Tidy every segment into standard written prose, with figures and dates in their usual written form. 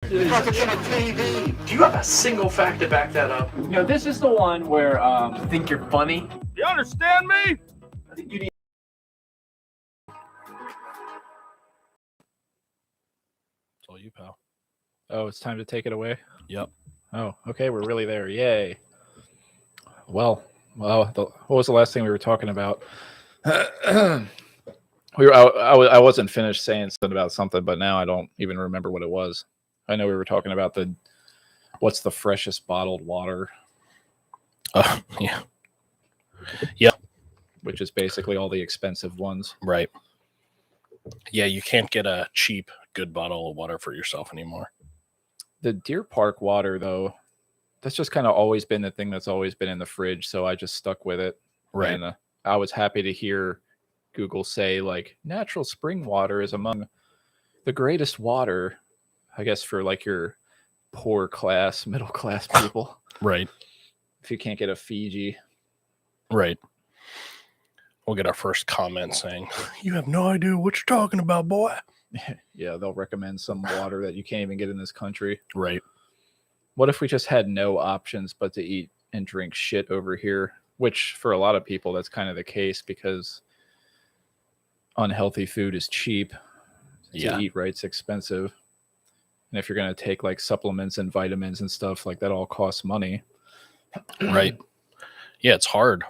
Because it's on TV. Do you have a single fact to back that up? This is the one where think you're funny. You understand me? I think you need. It's all you, pal. Oh, it's time to take it away? Yep. Oh, okay, we're really there. Yay. Well, what was the last thing we were talking about? I wasn't finished saying something about something, but now I don't even remember what it was. I know we were talking about what's the freshest bottled water. Yeah. Yep. Which is basically all the expensive ones. Right. Yeah, you can't get a cheap, good bottle of water for yourself anymore. The Deer Park water, though, that's just kind of always been the thing that's always been in the fridge, so I just stuck with it. Right. And I was happy to hear Google say, like, natural spring water is among the greatest water, I guess, for, like, your poor class, middle class people. Right. If you can't get a Fiji. Right. We'll get our first comment saying, "You have no idea what you're talking about, boy." Yeah, they'll recommend some water that you can't even get in this country. Right. What if we just had no options but to eat and drink shit over here? Which, for a lot of people, that's kind of the case because unhealthy food is cheap. To eat right's expensive. And if you're going to take like supplements and vitamins and stuff, like that all costs money. Right. Yeah, it's hard.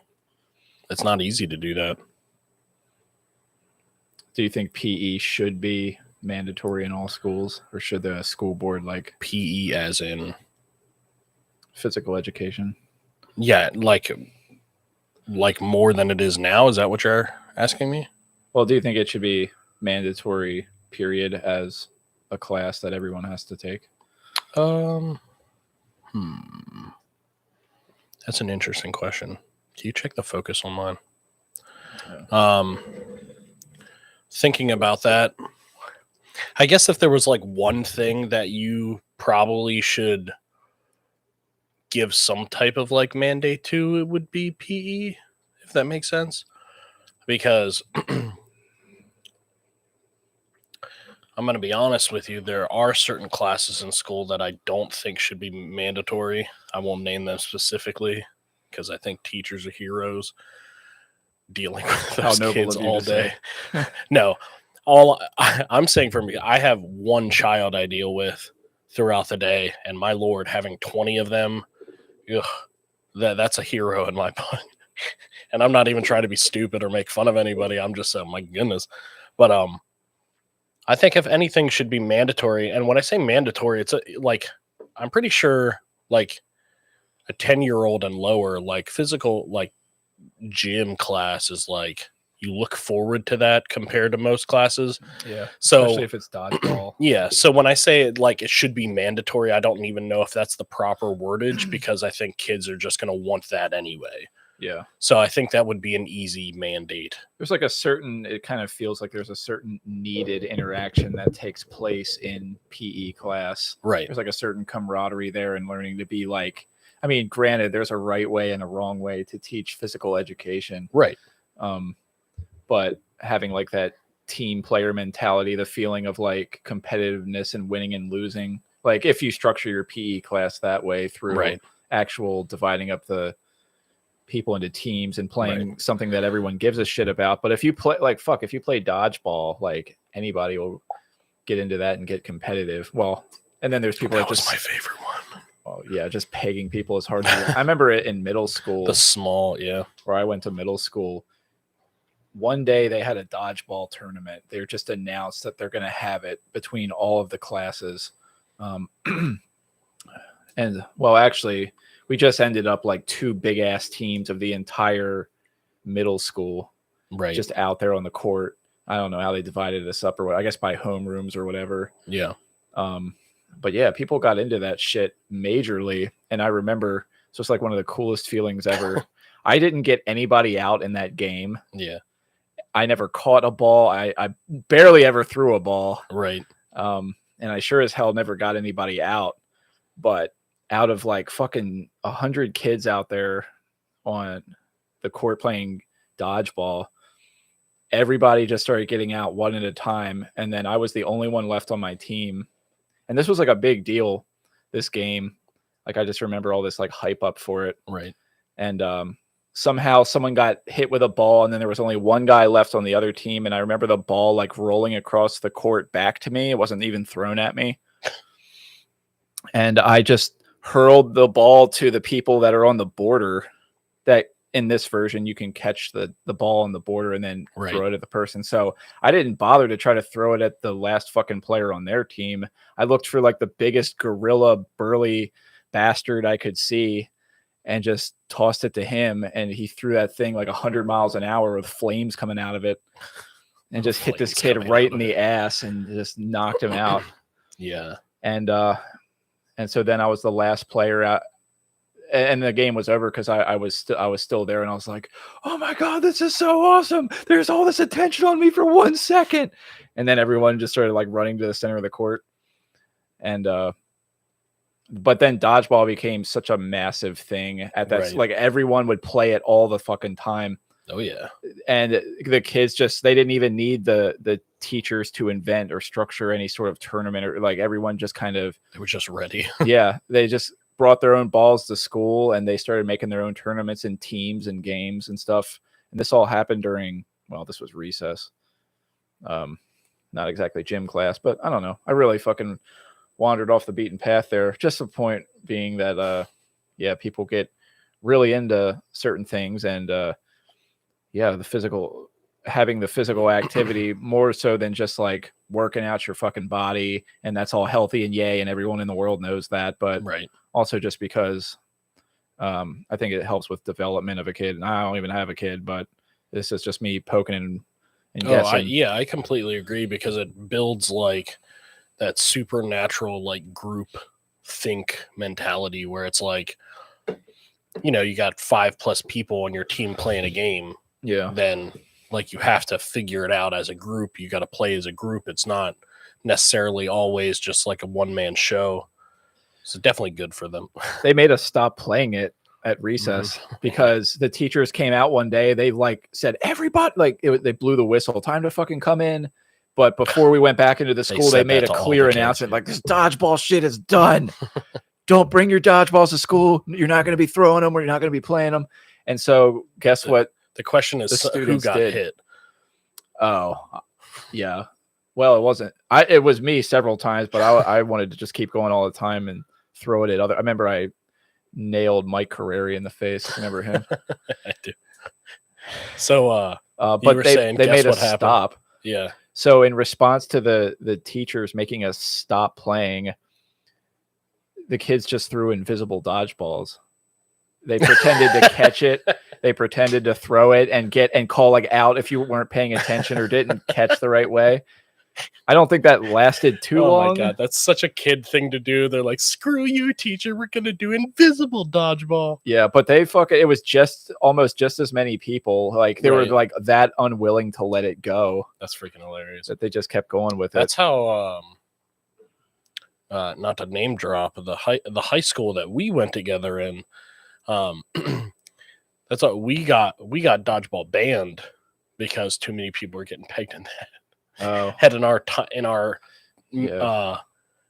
It's not easy to do that. Do you think PE should be mandatory in all schools, or should the school board like PE as in physical education? Yeah, like more than it is now? Is that what you're asking me? Well, do you think it should be mandatory, period, as a class that everyone has to take? That's an interesting question. Can you check the focus on mine? Yeah. Thinking about that, I guess if there was like one thing that you probably should give some type of like mandate to, it would be PE, if that makes sense. Because I'm going to be honest with you, there are certain classes in school that I don't think should be mandatory. I won't name them specifically because I think teachers are heroes dealing with those kids all day. No, I'm saying for me, I have one child I deal with throughout the day, and my Lord, having 20 of them, that's a hero in my book. And I'm not even trying to be stupid or make fun of anybody. I'm just saying, my goodness. But I think if anything should be mandatory, and when I say mandatory, it's like I'm pretty sure like a 10-year-old and lower, like physical, like gym class is like you look forward to that compared to most classes. Yeah. So especially if it's dodgeball. Yeah. So when I say like it should be mandatory, I don't even know if that's the proper wordage because I think kids are just going to want that anyway. Yeah. So I think that would be an easy mandate. There's like it kind of feels like there's a certain needed interaction that takes place in PE class. Right. There's like a certain camaraderie there and learning to be like, I mean, granted, there's a right way and a wrong way to teach physical education. Right. But having like that team player mentality, the feeling of like competitiveness and winning and losing, like if you structure your PE class that way through actual dividing up the people into teams and playing something that everyone gives a shit about. But if you play if you play dodgeball, like anybody will get into that and get competitive. Well, and then there's people that was my favorite one. Oh yeah, just pegging people as hard as I remember it in middle school. The small, where I went to middle school. One day they had a dodgeball tournament. They just announced that they're going to have it between all of the classes. And well, actually, we just ended up like two big ass teams of the entire middle school, just out there on the court. I don't know how they divided us up or what. I guess by homerooms or whatever. Yeah. But yeah, people got into that shit majorly. And I remember, so it's like one of the coolest feelings ever. I didn't get anybody out in that game. Yeah. I never caught a ball. I barely ever threw a ball. Right. And I sure as hell never got anybody out. But out of like fucking 100 kids out there on the court playing dodgeball, everybody just started getting out one at a time. And then I was the only one left on my team. And this was like a big deal, this game. Like I just remember all this like hype up for it. Right. And somehow someone got hit with a ball, and then there was only one guy left on the other team. And I remember the ball like rolling across the court back to me. It wasn't even thrown at me. And I just hurled the ball to the people that are on the border. That in this version, you can catch the ball on the border and then throw it at the person. So I didn't bother to try to throw it at the last fucking player on their team. I looked for like the biggest gorilla burly bastard I could see and just tossed it to him. And he threw that thing like 100 miles an hour with flames coming out of it and just hit this kid right in the ass and just knocked him out. Yeah. And so then I was the last player out, and the game was over because I was still there, and I was like, "Oh my god, this is so awesome! There's all this attention on me for 1 second," and then everyone just started like running to the center of the court, and but then dodgeball became such a massive thing at that. Like everyone would play it all the fucking time. Oh yeah. And the kids they didn't even need the teachers to invent or structure any sort of tournament, or like everyone just kind of, they were just ready. Yeah. They just brought their own balls to school and they started making their own tournaments and teams and games and stuff. And this all happened during, well, this was recess. Not exactly gym class, but I don't know. I really fucking wandered off the beaten path there. Just the point being that, yeah, people get really into certain things, and yeah, having the physical activity more so than just like working out your fucking body, and that's all healthy and yay, and everyone in the world knows that. But also just because I think it helps with development of a kid. And I don't even have a kid, but this is just me poking and guessing. I completely agree, because it builds like that supernatural like group think mentality where it's like, you know, you got 5+ people on your team playing a game. Yeah. Then like you have to figure it out as a group. You got to play as a group. It's not necessarily always just like a one-man show. So definitely good for them. They made us stop playing it at recess because the teachers came out one day. They like said, everybody, like they blew the whistle, time to fucking come in. But before we went back into the school, they made a clear announcement like, this dodgeball shit is done. Don't bring your dodgeballs to school. You're not going to be throwing them, or you're not going to be playing them. And so guess what? The question is, who got hit? Oh, yeah. Well, it wasn't. It was me several times, but I wanted to just keep going all the time and throw it at other. I remember I nailed Mike Carreri in the face. Remember him? I do. So, but they made us stop. Yeah. So in response to the teachers making us stop playing, the kids just threw invisible dodgeballs. They pretended to catch it. They pretended to throw it and call like out if you weren't paying attention or didn't catch the right way. I don't think that lasted too long. Oh my god, that's such a kid thing to do. They're like, "Screw you, teacher. We're gonna do invisible dodgeball." Yeah, but it was just almost just as many people. Like they were like that unwilling to let it go. That's freaking hilarious. That they just kept going with it. That's how. Not to name drop the high school that we went together in. That's what we got dodgeball banned because too many people were getting pegged in that. Oh, Had in our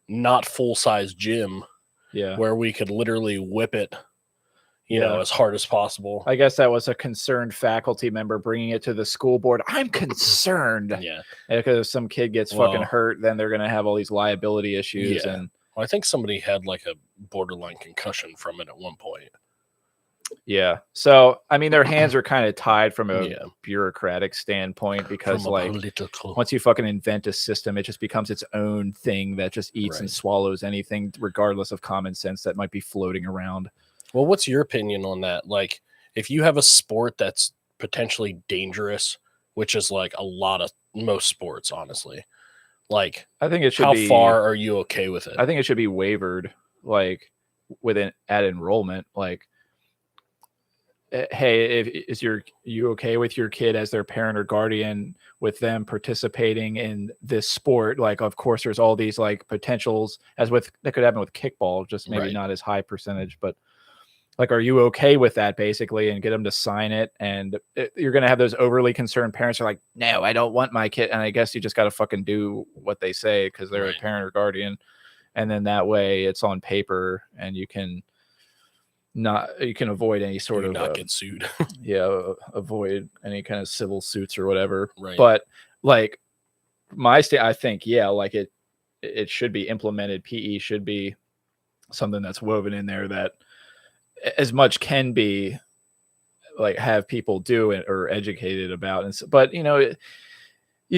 not full size gym, where we could literally whip it, you know, as hard as possible. I guess that was a concerned faculty member bringing it to the school board. I'm concerned. Yeah, because if some kid gets fucking hurt, then they're gonna have all these liability issues. Yeah. And I think somebody had like a borderline concussion from it at one point. Yeah. So, I mean, their hands are kind of tied from a bureaucratic standpoint because, like, once you fucking invent a system, it just becomes its own thing that just eats and swallows anything, regardless of common sense that might be floating around. Well, what's your opinion on that? Like, if you have a sport that's potentially dangerous, which is like most sports, honestly, like, I think it should how far are you okay with it? I think it should be wavered, like, at enrollment, like, hey, is you okay with your kid as their parent or guardian with them participating in this sport? Like, of course, there's all these like potentials that could happen with kickball, just maybe not as high percentage, but like, are you okay with that basically? And get them to sign it. And you're going to have those overly concerned parents who are like, no, I don't want my kid. And I guess you just got to fucking do what they say because they're a parent or guardian. and then that way it's on paper, and you can avoid any sort of not get sued. avoid any kind of civil suits or whatever. Right. But like I think like it should be implemented. PE should be something that's woven in there that as much can be like have people do it or educated about. But you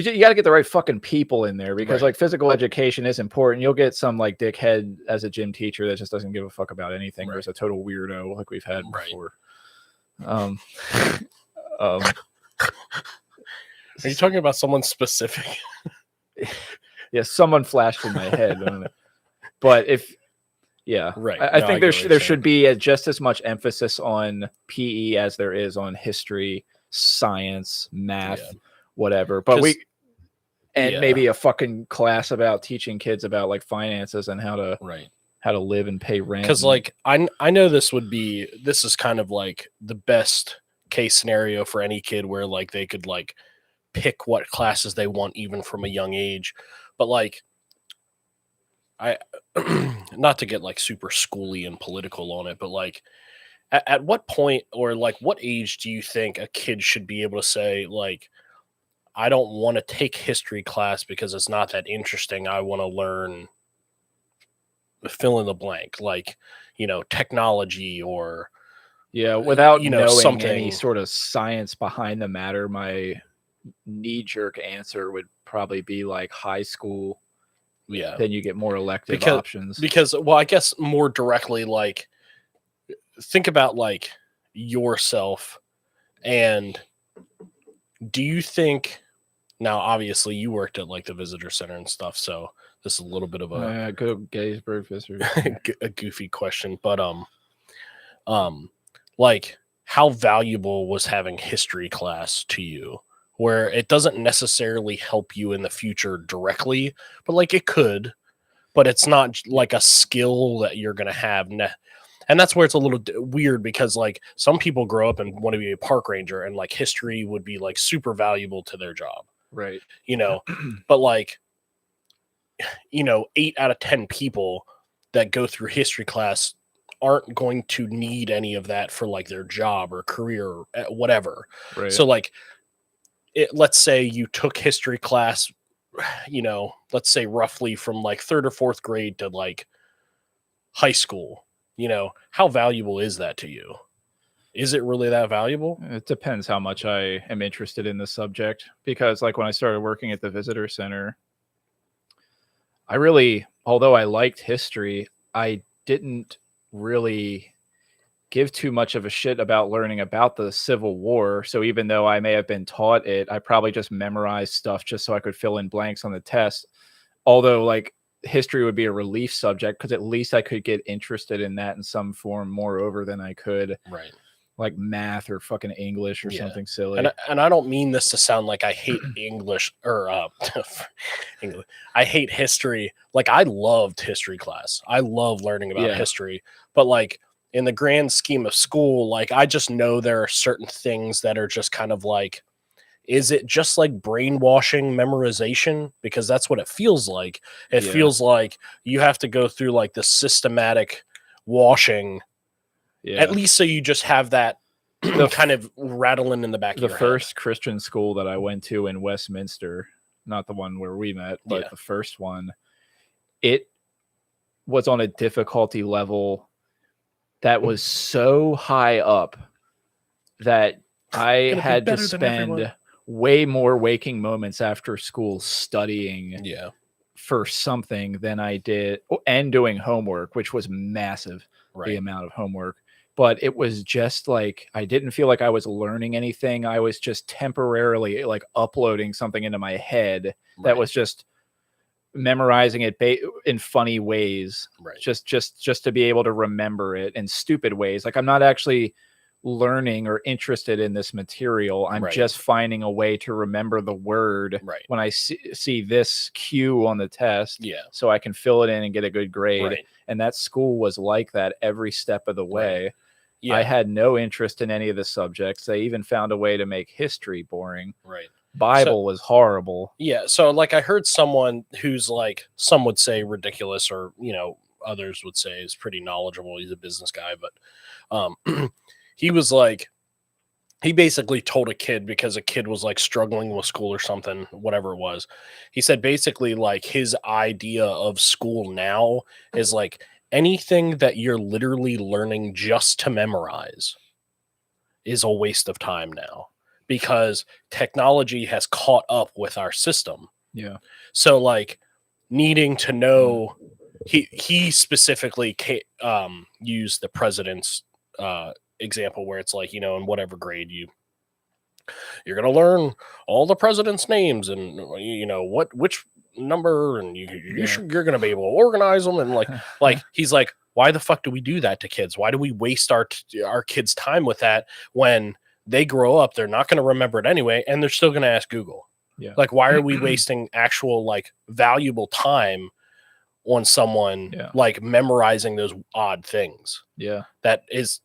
got to get the right fucking people in there, because like physical education is important. You'll get some like dickhead as a gym teacher that just doesn't give a fuck about anything, or is a total weirdo like we've had before. Are you talking about someone specific? Yeah, someone flashed in my head. But I think there should be just as much emphasis on PE as there is on history, science, math, whatever. But maybe a fucking class about teaching kids about like finances and how to live and pay rent. Because like I know this is kind of like the best case scenario for any kid, where like they could like pick what classes they want even from a young age. But like I not to get like super schooly and political on it, but like at what point or like what age do you think a kid should be able to say like, I don't want to take history class because it's not that interesting, I want to learn fill in the blank, like, technology or without knowing something. Any sort of science behind the matter, my knee-jerk answer would probably be like high school. Then you get more elective options. Because, well, I guess more directly, like, think about like yourself, and do you think, now obviously you worked at like the visitor center and stuff, so this is a little bit of a go Gettysburg visitor a goofy question, but like how valuable was having history class to you, where it doesn't necessarily help you in the future directly, but like it could, but it's not like a skill that you're going to have. And that's where it's a little weird, because like some people grow up and want to be a park ranger, and like history would be like super valuable to their job. Right. But like, 8 out of 10 people that go through history class aren't going to need any of that for like their job or career or whatever. Right. So like, let's say you took history class, let's say roughly from like 3rd or 4th grade to like high school, how valuable is that to you? Is it really that valuable? It depends how much I am interested in the subject, because like when I started working at the visitor center, although I liked history, I didn't really give too much of a shit about learning about the Civil War. So even though I may have been taught it, I probably just memorized stuff just so I could fill in blanks on the test. Although like history would be a relief subject, because at least I could get interested in that in some form moreover than I could like math or fucking English or something silly. And I don't mean this to sound like I hate English or English. I hate history. Like I loved history class. I love learning about history, but like in the grand scheme of school, like I just know there are certain things that are just kind of like, is it just like brainwashing memorization? Because that's what it feels like. It feels like you have to go through like the systematic washing, at least so you just have that kind of rattling in the back of your head. The first Christian school that I went to in Westminster, not the one where we met, but the first one, it was on a difficulty level that was so high up that I had to spend way more waking moments after school studying for something than I did, and doing homework, which was massive, the amount of homework. But it was just like, I didn't feel like I was learning anything. I was just temporarily like uploading something into my head that was just memorizing it in funny ways, just to be able to remember it in stupid ways. Like I'm not actually learning or interested in this material. I'm just finding a way to remember the word when I see this cue on the test, so I can fill it in and get a good grade. And that school was like that every step of the way. I had no interest in any of the subjects. They even found a way to make history boring. Bible was horrible. Yeah. So like I heard someone who's like, some would say ridiculous, or, others would say is pretty knowledgeable. He's a business guy, but he was like, he basically told a kid, because a kid was like struggling with school or something, whatever it was. He said basically like his idea of school now is like anything that you're literally learning just to memorize is a waste of time now, because technology has caught up with our system. Yeah. So like needing to know, he specifically used the president's example, where it's like, in whatever grade you're going to learn all the president's names and which number, and you're going to be able to organize them, and like he's like, why the fuck do we do that to kids? Why do we waste our kids' time with that? When they grow up, they're not going to remember it anyway, and they're still going to ask Google. Yeah. Like, why are we wasting actual like valuable time on someone like memorizing those odd things? Yeah. That is.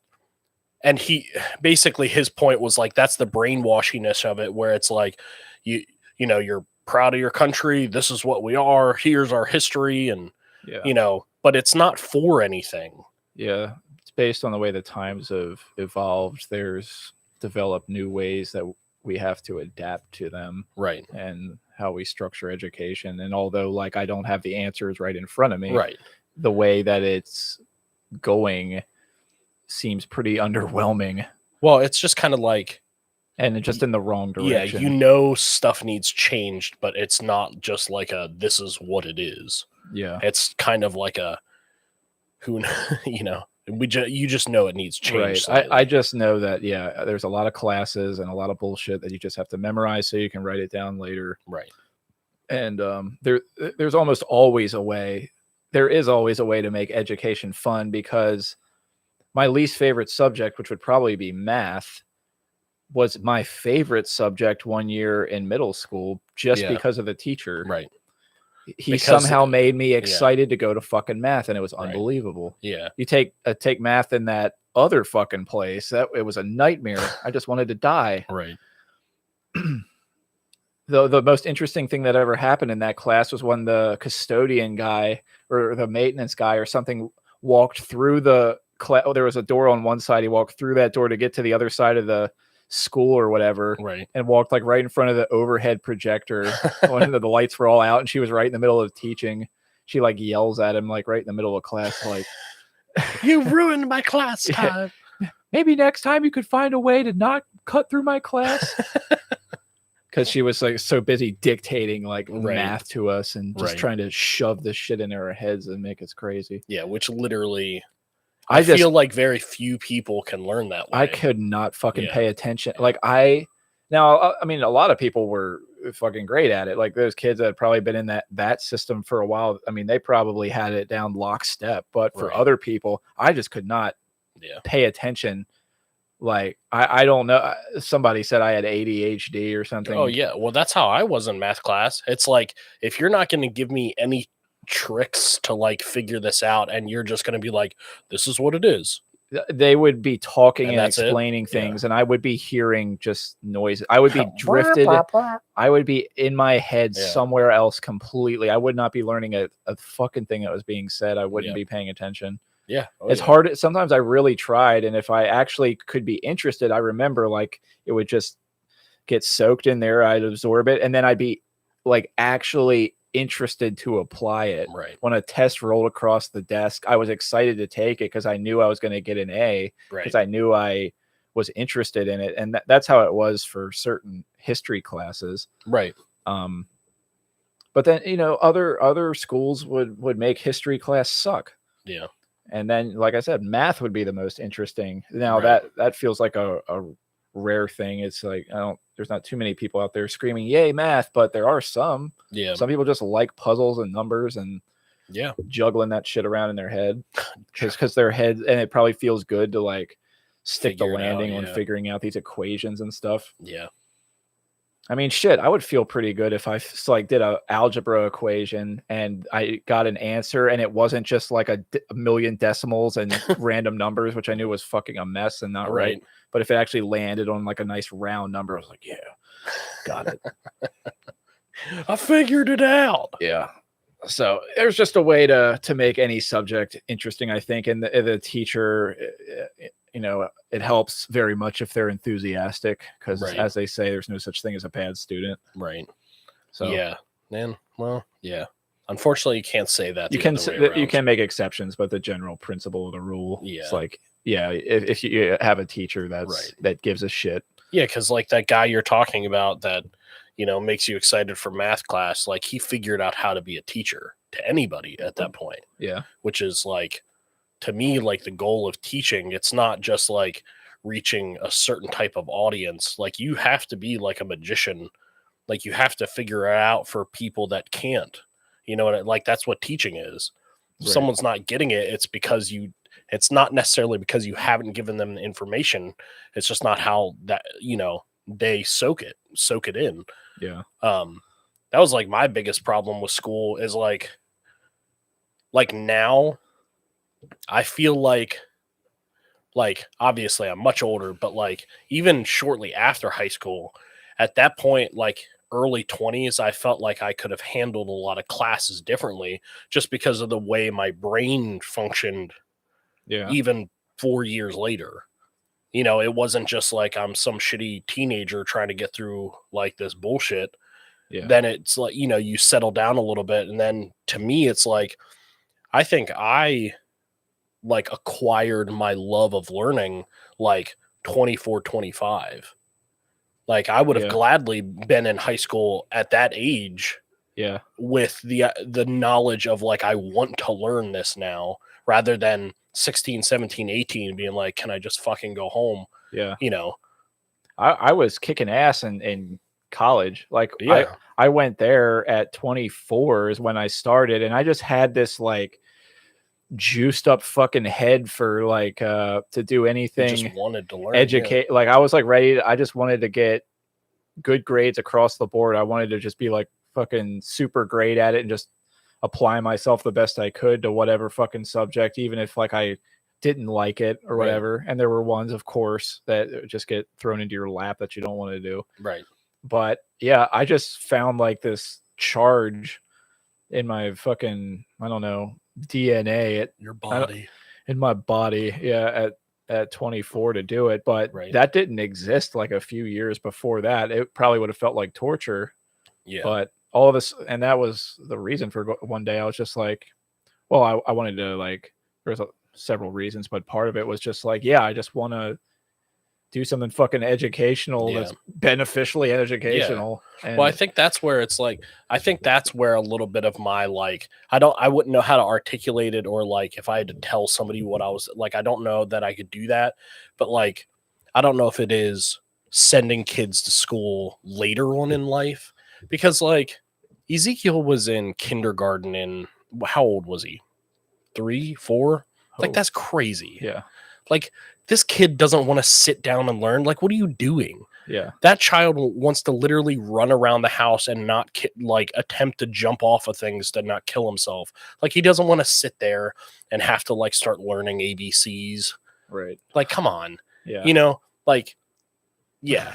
And he basically, his point was like, that's the brainwashiness of it, where it's like, you're proud of your country. This is what we are. Here's our history. And, but it's not for anything. Yeah. It's based on the way the times have evolved. There's developed new ways that we have to adapt to them. Right. And how we structure education. And although like, I don't have the answers right in front of me, right, the way that it's going seems pretty underwhelming. Well, it's just kind of like, and just in the wrong direction. Yeah, stuff needs changed, but it's not just like this is what it is. Yeah, it's kind of like you just know it needs change. Right. I just know that there's a lot of classes and a lot of bullshit that you just have to memorize so you can write it down later. Right. And there's almost always a way. There is always a way to make education fun, because my least favorite subject, which would probably be math, was my favorite subject one year in middle school, just because of the teacher. Right. He somehow made me excited to go to fucking math, and it was unbelievable. Yeah. You take math in that other fucking place, it was a nightmare. I just wanted to die. Right. The most interesting thing that ever happened in that class was when the custodian guy or the maintenance guy or something walked through the there was a door on one side. He walked through that door to get to the other side of the school or whatever, right, and walked like right in front of the overhead projector when the lights were all out, and she was right in the middle of teaching. She like yells at him like right in the middle of class, like, "You ruined my class time. Maybe next time you could find a way to not cut through my class." Because she was like so busy dictating like math to us and just trying to shove this shit in our heads and make us crazy. Yeah, which literally, I feel like very few people can learn that way. I could not fucking pay attention. Like I mean, a lot of people were fucking great at it. Like those kids that had probably been in that system for a while. I mean, they probably had it down lockstep. But for other people, I just could not pay attention. Like I don't know. Somebody said I had ADHD or something. Oh yeah, well that's how I was in math class. It's like if you're not going to give me any tricks to like figure this out, and you're just going to be like, "This is what it is." They would be talking and explaining things, and I would be hearing just noise. I would be drifted. I would be in my head somewhere else completely. I would not be learning a fucking thing that was being said. I wouldn't be paying attention. Yeah. It's hard. Sometimes I really tried. And if I actually could be interested, I remember like it would just get soaked in there. I'd absorb it. And then I'd be like actually interested to apply it. Right. When a test rolled across the desk, I was excited to take it because I knew I was going to get an A, because I knew I was interested in it. And that's how it was for certain history classes. Right. But then, other schools would make history class suck. Yeah. And then, like I said, math would be the most interesting. Now that feels like a rare thing. It's like, there's not too many people out there screaming, "Yay, math!" But there are some. Yeah. Some people just like puzzles and numbers and juggling that shit around in their head, because their head, and it probably feels good to like stick the landing on figuring out these equations and stuff. Yeah. I mean, shit, I would feel pretty good if I like did a algebra equation and I got an answer and it wasn't just like a million decimals and random numbers, which I knew was fucking a mess and not right. But if it actually landed on like a nice round number, I was like, yeah, got it. I figured it out. Yeah. So there's just a way to make any subject interesting, I think. And the teacher, you know, it helps very much if they're enthusiastic because, as they say, there's no such thing as a bad student. Right. So yeah, man. Well, yeah. Unfortunately, you can't say that. You can make exceptions, but the general principle of the rule, it's like, yeah, if you have a teacher that gives a shit. Yeah, because like that guy you're talking about that, you know, makes you excited for math class, like he figured out how to be a teacher to anybody at that point. Yeah. Which is like, to me, like the goal of teaching, it's not just like reaching a certain type of audience. Like you have to be like a magician. Like you have to figure it out for people that can't, you know, and like that's what teaching is. If someone's not getting it, it's because it's not necessarily because you haven't given them the information. It's just not how that, you know, they soak it in. Yeah. That was like my biggest problem with school is like now I feel like obviously I'm much older, but like even shortly after high school, at that point, like early 20s, I felt like I could have handled a lot of classes differently just because of the way my brain functioned. Yeah. Even 4 years later, you know, it wasn't just like I'm some shitty teenager trying to get through like this bullshit. Yeah. Then it's like, you know, you settle down a little bit. And then to me, it's like, I think I like acquired my love of learning like 24, 25. Like I would have gladly been in high school at that age. Yeah. With the knowledge of like, I want to learn this now rather than 16, 17, 18 being like, can I just fucking go home? Yeah. You know, I was kicking ass in college. Like I went there at 24 is when I started, and I just had this like juiced up fucking head for like to do anything. You just wanted to learn, educate. Like I was like ready. I just wanted to get good grades across the board. I wanted to just be like fucking super great at it and just apply myself the best I could to whatever fucking subject, even if like I didn't like it or whatever. And there were ones, of course, that just get thrown into your lap that you don't want to do. Right. But yeah, I just found like this charge in my fucking, I don't know, DNA at your body, in my body. Yeah. At 24 to do it. But that didn't exist like a few years before that. It probably would have felt like torture. Yeah. But all of this, and that was the reason for one day I was just like, well, I wanted to like, there's several reasons, but part of it was just like, yeah, I just want to do something fucking educational that's beneficially educational. And well, I think that's where it's like, I think that's where a little bit of my like, I wouldn't know how to articulate it, or like if I had to tell somebody what I was like, I don't know that I could do that, but like, I don't know if it is sending kids to school later on in life, because like Ezekiel was in kindergarten in, how old was he? 3, 4? Like, that's crazy. Yeah. Like, this kid doesn't want to sit down and learn. Like, what are you doing? Yeah. That child wants to literally run around the house and not like attempt to jump off of things to not kill himself. Like, he doesn't want to sit there and have to like start learning ABCs. Right. Like, come on. Yeah. You know, like, yeah.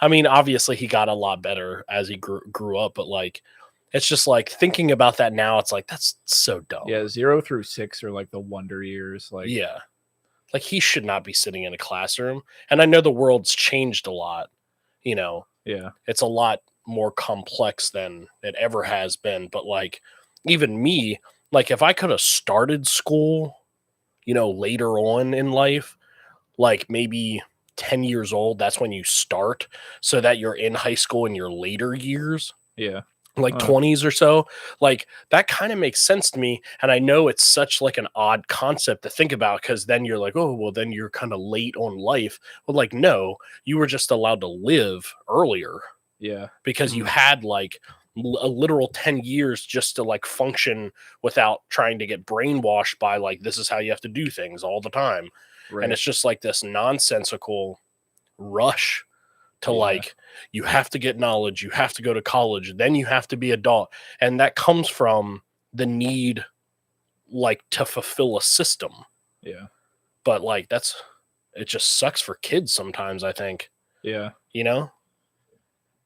I mean, obviously he got a lot better as he grew up, but like, it's just like thinking about that now, it's like, that's so dumb. Yeah. 0 through 6 are like the wonder years. Like, yeah. Like, he should not be sitting in a classroom. And I know the world's changed a lot, you know. Yeah. It's a lot more complex than it ever has been. But like, even me, like if I could have started school, you know, later on in life, like maybe 10 years old, that's when you start, so that you're in high school in your later years. Yeah. Like 20s or so, like that kind of makes sense to me. And I know it's such like an odd concept to think about, because then you're like, oh, well, then you're kind of late on life. But like, no, you were just allowed to live earlier. Yeah. Because you had like a literal 10 years just to like function without trying to get brainwashed by like, this is how you have to do things all the time. Right. And it's just like this nonsensical rush to like, you have to get knowledge, you have to go to college, then you have to be adult. And that comes from the need like to fulfill a system. Yeah. But like, it just sucks for kids sometimes, I think. Yeah. You know?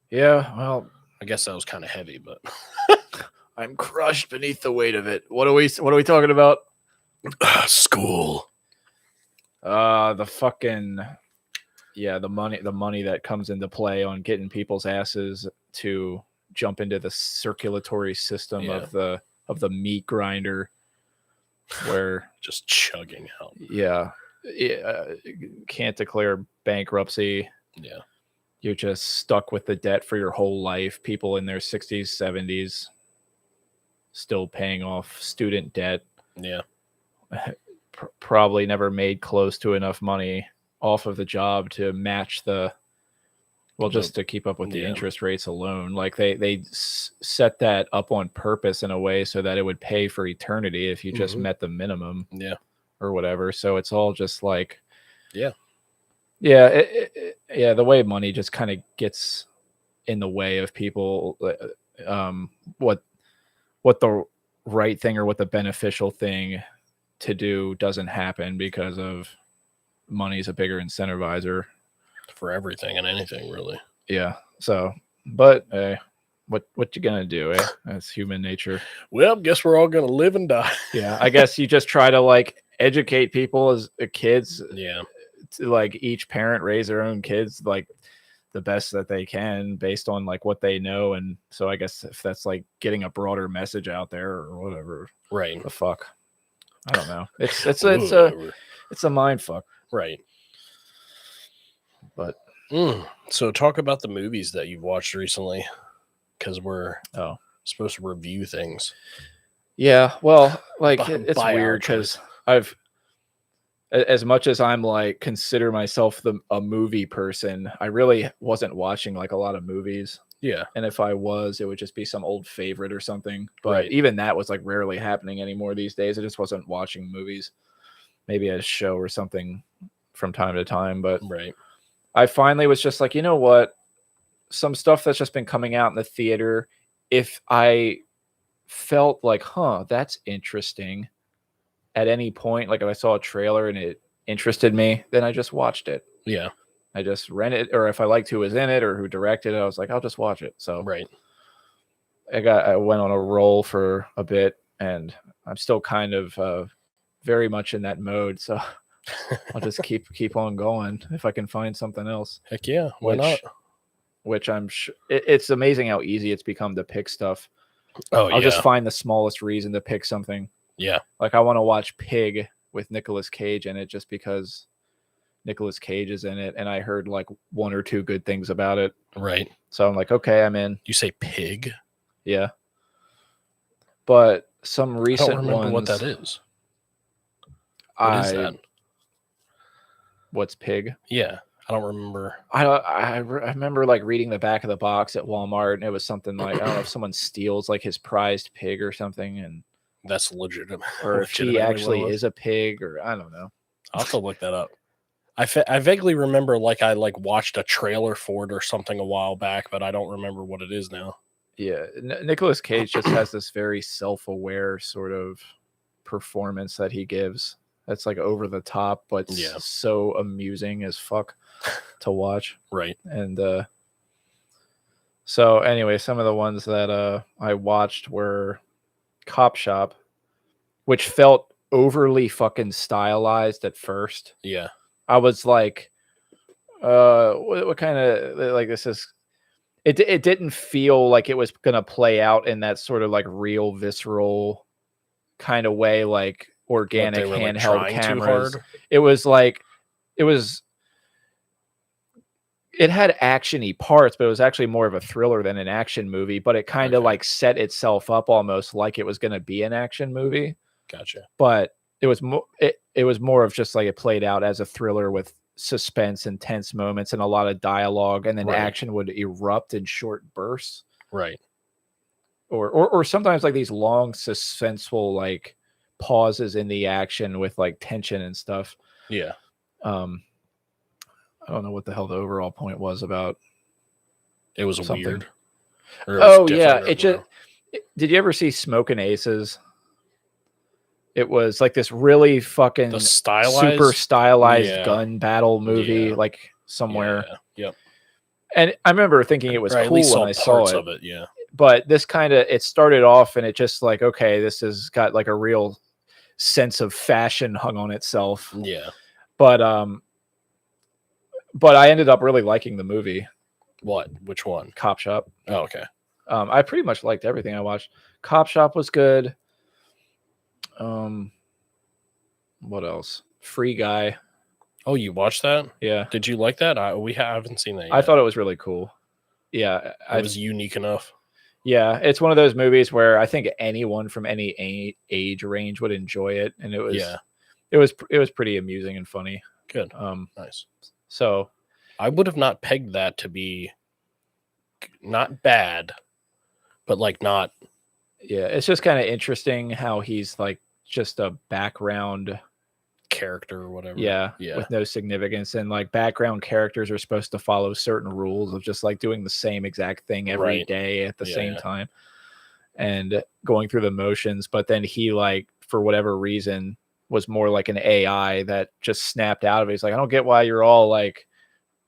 Yeah. Well, I guess that was kind of heavy, but I'm crushed beneath the weight of it. What are we talking about? School. The fucking the money that comes into play on getting people's asses to jump into the circulatory system of the meat grinder, where just chugging out. Can't declare bankruptcy. Yeah. You're just stuck with the debt for your whole life. People in their 60s, 70s still paying off student debt. Yeah. Probably never made close to enough money off of the job to match just to keep up with the interest rates alone. Like they set that up on purpose in a way so that it would pay for eternity if you just met the minimum. Yeah. Or whatever. So it's all just like, the way money just kind of gets in the way of people, what the right thing or what the beneficial thing to do doesn't happen because of money's a bigger incentivizer for everything and anything, really. Yeah. So, but what you gonna do? That's human nature. Well, guess we're all gonna live and die. Yeah. I guess you just try to like educate people as kids. Yeah. To like each parent raise their own kids like the best that they can based on like what they know. And so I guess if that's like getting a broader message out there or whatever, right? The fuck, I don't know. It's a mind fuck, right? But so talk about the movies that you've watched recently, because we're supposed to review things. Yeah, well, like it's weird because I've, as much as I'm like consider myself a movie person, I really wasn't watching like a lot of movies. Yeah. And if I was, it would just be some old favorite or something. But even that was like rarely happening anymore these days. I just wasn't watching movies. Maybe a show or something from time to time. But I finally was just like, you know what? Some stuff that's just been coming out in the theater, if I felt like, that's interesting at any point, like if I saw a trailer and it interested me, then I just watched it. Yeah. I just rented, or if I liked who was in it or who directed it, I was like, I'll just watch it. So I went on a roll for a bit, and I'm still kind of very much in that mode. So I'll just keep on going if I can find something else. Heck yeah, why not? Which I'm sure it's amazing how easy it's become to pick stuff. I'll just find the smallest reason to pick something. Yeah. Like I want to watch Pig with Nicolas Cage in it just because Nicolas Cage is in it, and I heard like one or two good things about it. Right. So I'm like, okay, I'm in. You say Pig? Yeah. But some recent I don't remember ones, what that is. What is that? What's Pig? Yeah. I don't remember. I remember like reading the back of the box at Walmart, and it was something like, I don't know if someone steals like his prized pig or something, and that's legitimate. Or if he actually is a pig, or I don't know. I'll have to look that up. I vaguely remember like I like watched a trailer for it or something a while back, but I don't remember what it is now. Yeah, Nicolas Cage just has this very self-aware sort of performance that he gives. That's like over the top, but so amusing as fuck to watch. Right. And so anyway, some of the ones that I watched were Cop Shop, which felt overly fucking stylized at first. Yeah. I was like, what kind of like this is? It didn't feel like it was gonna play out in that sort of like real visceral kind of way, like organic handheld like cameras. It was like it had actiony parts, but it was actually more of a thriller than an action movie. But it kind of like set itself up almost like it was going to be an action movie. Gotcha. But it was it was more of just like it played out as a thriller with suspense and tense moments and a lot of dialogue, and then action would erupt in short bursts. Right. Or sometimes like these long suspenseful like pauses in the action with like tension and stuff. Yeah. I don't know what the hell the overall point was about. It was Something. weird. Or it was Oh yeah, different or it just. whatever. Did you ever see Smoking Aces? It was like this really fucking The stylized, super stylized yeah. gun battle movie, Yeah. like somewhere. Yeah. Yep. And I remember thinking it was Or at cool least when saw I saw parts it. of it. Yeah. But this kind of, it started off and it just like, okay, this has got like a real sense of fashion hung on itself. Yeah. But I ended up really liking the movie. What? Which one? Cop Shop. Oh, okay. I pretty much liked everything I watched. Cop Shop was good. What else? Free Guy. Oh, you watched that? Yeah. Did you like that? We haven't seen that yet. I thought it was really cool. Yeah. It was unique enough. Yeah. It's one of those movies where I think anyone from any age range would enjoy it. And it was pretty amusing and funny. Good. Nice. So I would have not pegged that to be not bad, but like not. Yeah. It's just kind of interesting how he's like just a background character or whatever. Yeah. With no significance. And like background characters are supposed to follow certain rules of just like doing the same exact thing every day at the same time and going through the motions. But then he like, for whatever reason, was more like an AI that just snapped out of it. He's like, I don't get why you're all like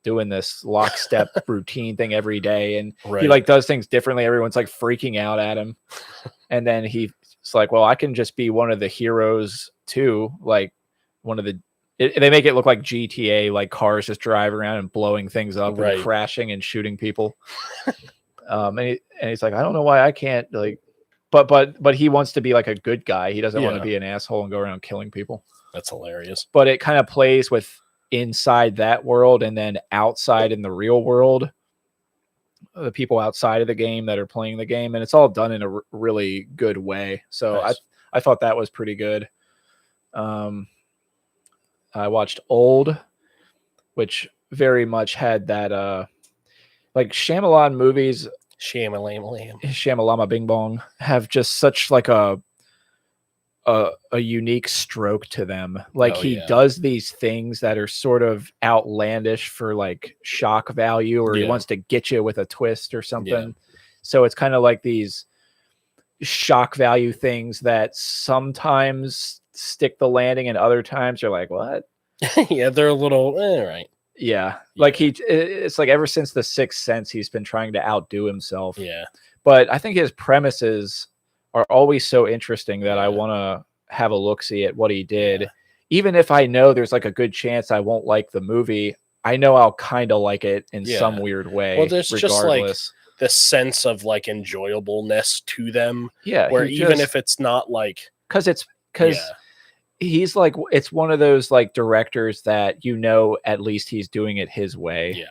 doing this lockstep routine thing every day. And he like does things differently. Everyone's like freaking out at him. And then he's like, well, I can just be one of the heroes too. Like one of the, they make it look like GTA, like cars just drive around and blowing things up and crashing and shooting people. And he's like, I don't know why I can't like, but he wants to be like a good guy. He doesn't want to be an asshole and go around killing people. That's hilarious. But it kind of plays with inside that world and then outside in the real world, the people outside of the game that are playing the game, and it's all done in a really good way. So I thought that was pretty good. I watched Old, which very much had that like Shyamalan movies. Shyamalama Bing Bong have just such like a unique stroke to them. Like he does these things that are sort of outlandish for like shock value, or he wants to get you with a twist or something. So it's kind of like these shock value things that sometimes stick the landing and other times you're like, what? Yeah, they're a little right. Yeah. Like it's like ever since The Sixth Sense, he's been trying to outdo himself. Yeah. But I think his premises are always so interesting that I want to have a look-see at what he did. Yeah. Even if I know there's like a good chance I won't like the movie, I know I'll kind of like it in some weird way. Well, there's just like the sense of like enjoyableness to them. Yeah. Where even if it's not like... Because he's like, it's one of those like directors that, you know, at least he's doing it his way. Yeah.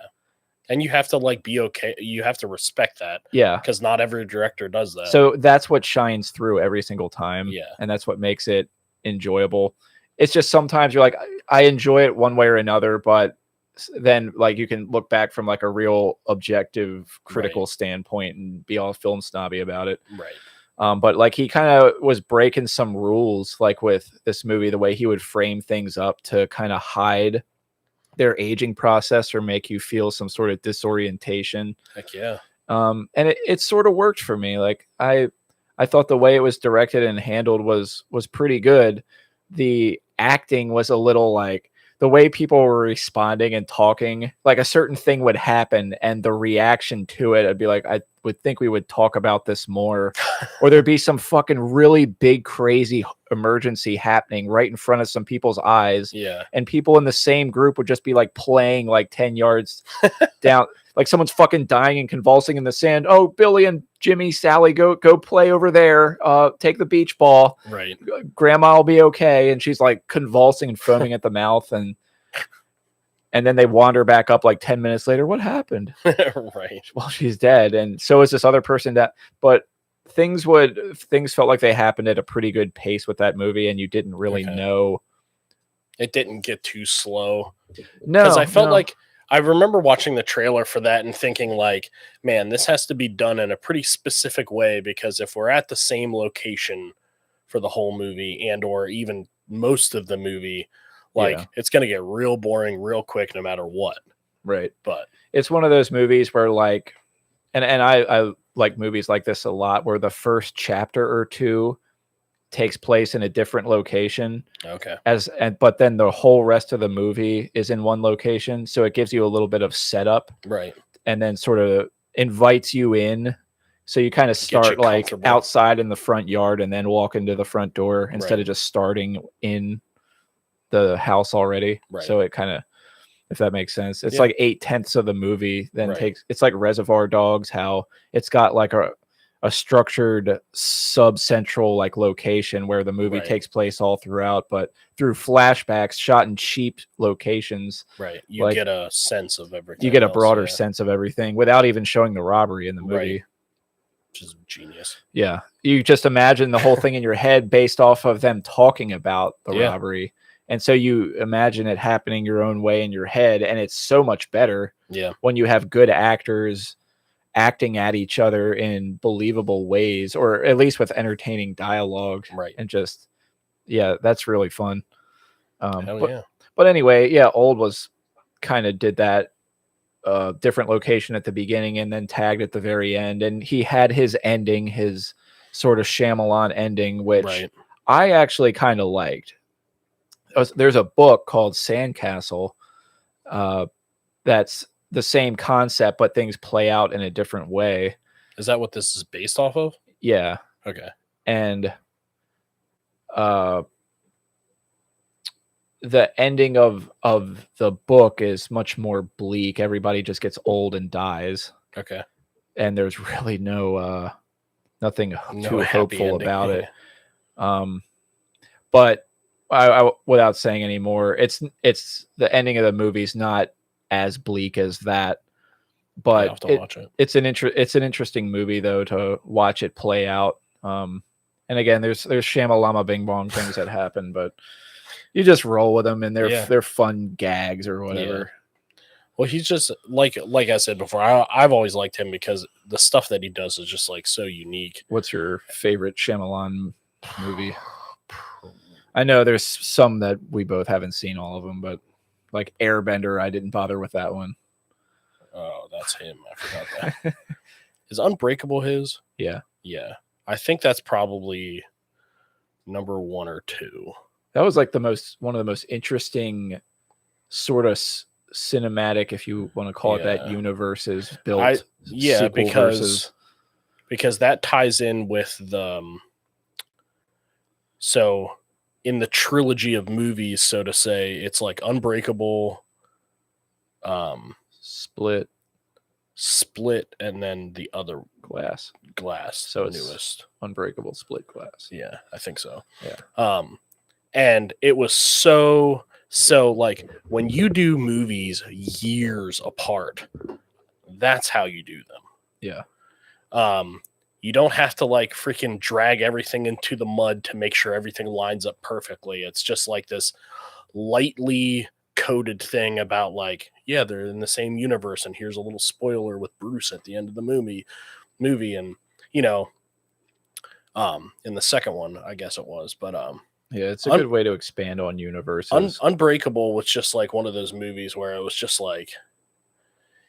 And you have to like be okay. You have to respect that. Yeah. Because not every director does that. So that's what shines through every single time. Yeah. And that's what makes it enjoyable. It's just sometimes you're like, I enjoy it one way or another, but then like you can look back from like a real objective critical standpoint and be all film snobby about it. Right. But like he kind of was breaking some rules, like with this movie, the way he would frame things up to kind of hide their aging process or make you feel some sort of disorientation. Heck yeah. And it sort of worked for me. Like I thought the way it was directed and handled was pretty good. The acting was a little like the way people were responding and talking, like a certain thing would happen and the reaction to it, I'd be like, I would think we would talk about this more, or there'd be some fucking really big, crazy emergency happening right in front of some people's eyes. Yeah. And people in the same group would just be like playing like 10 yards down. Like someone's fucking dying and convulsing in the sand. Oh, Billy and Jimmy, Sally, go play over there. Take the beach ball. Right. Grandma will be okay. And she's like convulsing and foaming at the mouth. And then they wander back up like 10 minutes later. What happened? Right. Well, she's dead. And so is this other person but things felt like they happened at a pretty good pace with that movie. And you didn't really know. It didn't get too slow. No. Because I felt like, I remember watching the trailer for that and thinking like, man, this has to be done in a pretty specific way, because if we're at the same location for the whole movie and or even most of the movie, like it's going to get real boring real quick no matter what. Right. But It's one of those movies where like, and I like movies like this a lot, where the first chapter or two takes place in a different location, okay, but then the whole rest of the movie is in one location, so it gives you a little bit of setup, right, and then sort of invites you in. So you kind of you start like comfortable. outside in the front yard and then walk into the front door instead Right. of just starting in the house already. Right. So it kind of, if that makes sense, it's Yeah. like 8/10 of the movie then Right. it's like Reservoir Dogs, how it's got like a structured sub-central like location where the movie Right. takes place all throughout, but through flashbacks shot in cheap locations, Right. You like, get a sense of everything. you get a else, broader yeah. sense of everything without even showing the robbery in the movie. Right. Which is genius. Yeah. You just imagine the whole thing in your head based off of them talking about the Yeah. robbery. And so you imagine it happening your own way in your head. And it's so much better Yeah. when you have good actors acting at each other in believable ways, or at least with entertaining dialogue. Right. And just, yeah, that's really fun. Hell But, yeah. but anyway, yeah, Old was kind of did that different location at the beginning and then tagged at the very end. And he had his ending, his sort of Shyamalan ending, which Right. I actually kind of liked. There's a book called Sandcastle that's the same concept, but things play out in a different way. Is that what this is based off of? Yeah. Okay. And the ending of the book is much more bleak. Everybody just gets old and dies. Okay. And there's really nothing No too happy hopeful ending, about yeah. it. But I without saying any more, it's the ending of the movie's not as bleak as that. But I'll have to watch it. It's an interesting movie though to watch it play out. And again, there's Shamalama Bing Bong things that happen, but you just roll with them, and they're fun gags or whatever. Yeah. Well, he's just like I said before. I've always liked him because the stuff that he does is just like so unique. What's your favorite Shyamalan movie? I know there's some that we both haven't seen all of them, but like Airbender, I didn't bother with that one. Oh, that's him. I forgot that. Is Unbreakable his? Yeah. Yeah. I think that's probably number 1 or 2. That was like one of the most interesting sort of cinematic, if you want to call it that, universes built. Because that ties in with the so in the trilogy of movies, so to say, it's like Unbreakable, Split, and then the other Glass. So the it's newest Unbreakable, Split, Glass. Yeah, I think so. Yeah. And it was so like when you do movies years apart, that's how you do them. Yeah. You don't have to like freaking drag everything into the mud to make sure everything lines up perfectly. It's just like this lightly coded thing about like, yeah, they're in the same universe, and here's a little spoiler with Bruce at the end of the movie, and in the second one, I guess it was, but yeah, it's a good way to expand on universes. Unbreakable was just like one of those movies where it was just like,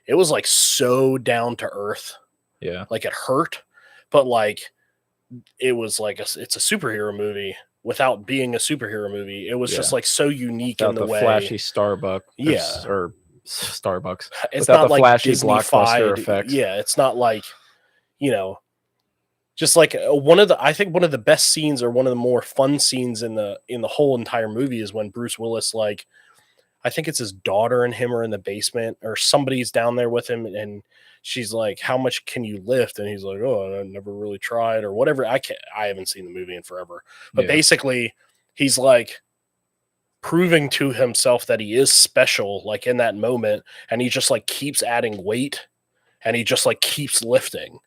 it was like so down to earth. Yeah. Like it hurt, but like it was like it's a superhero movie without being a superhero movie. It was just like so unique without in the way. Flashy Starbucks. Yeah. Or Starbucks. It's without not the like flashy Disney-fied blockbuster effects. Yeah, it's not like, just like I think one of the best scenes, or one of the more fun scenes in the whole entire movie, is when Bruce Willis, like, I think it's his daughter and him are in the basement, or somebody's down there with him, and she's like, "How much can you lift?" And he's like, "Oh, I never really tried," or whatever. I haven't seen the movie in forever, but basically, he's like proving to himself that he is special, like in that moment, and he just like keeps adding weight, and he just like keeps lifting.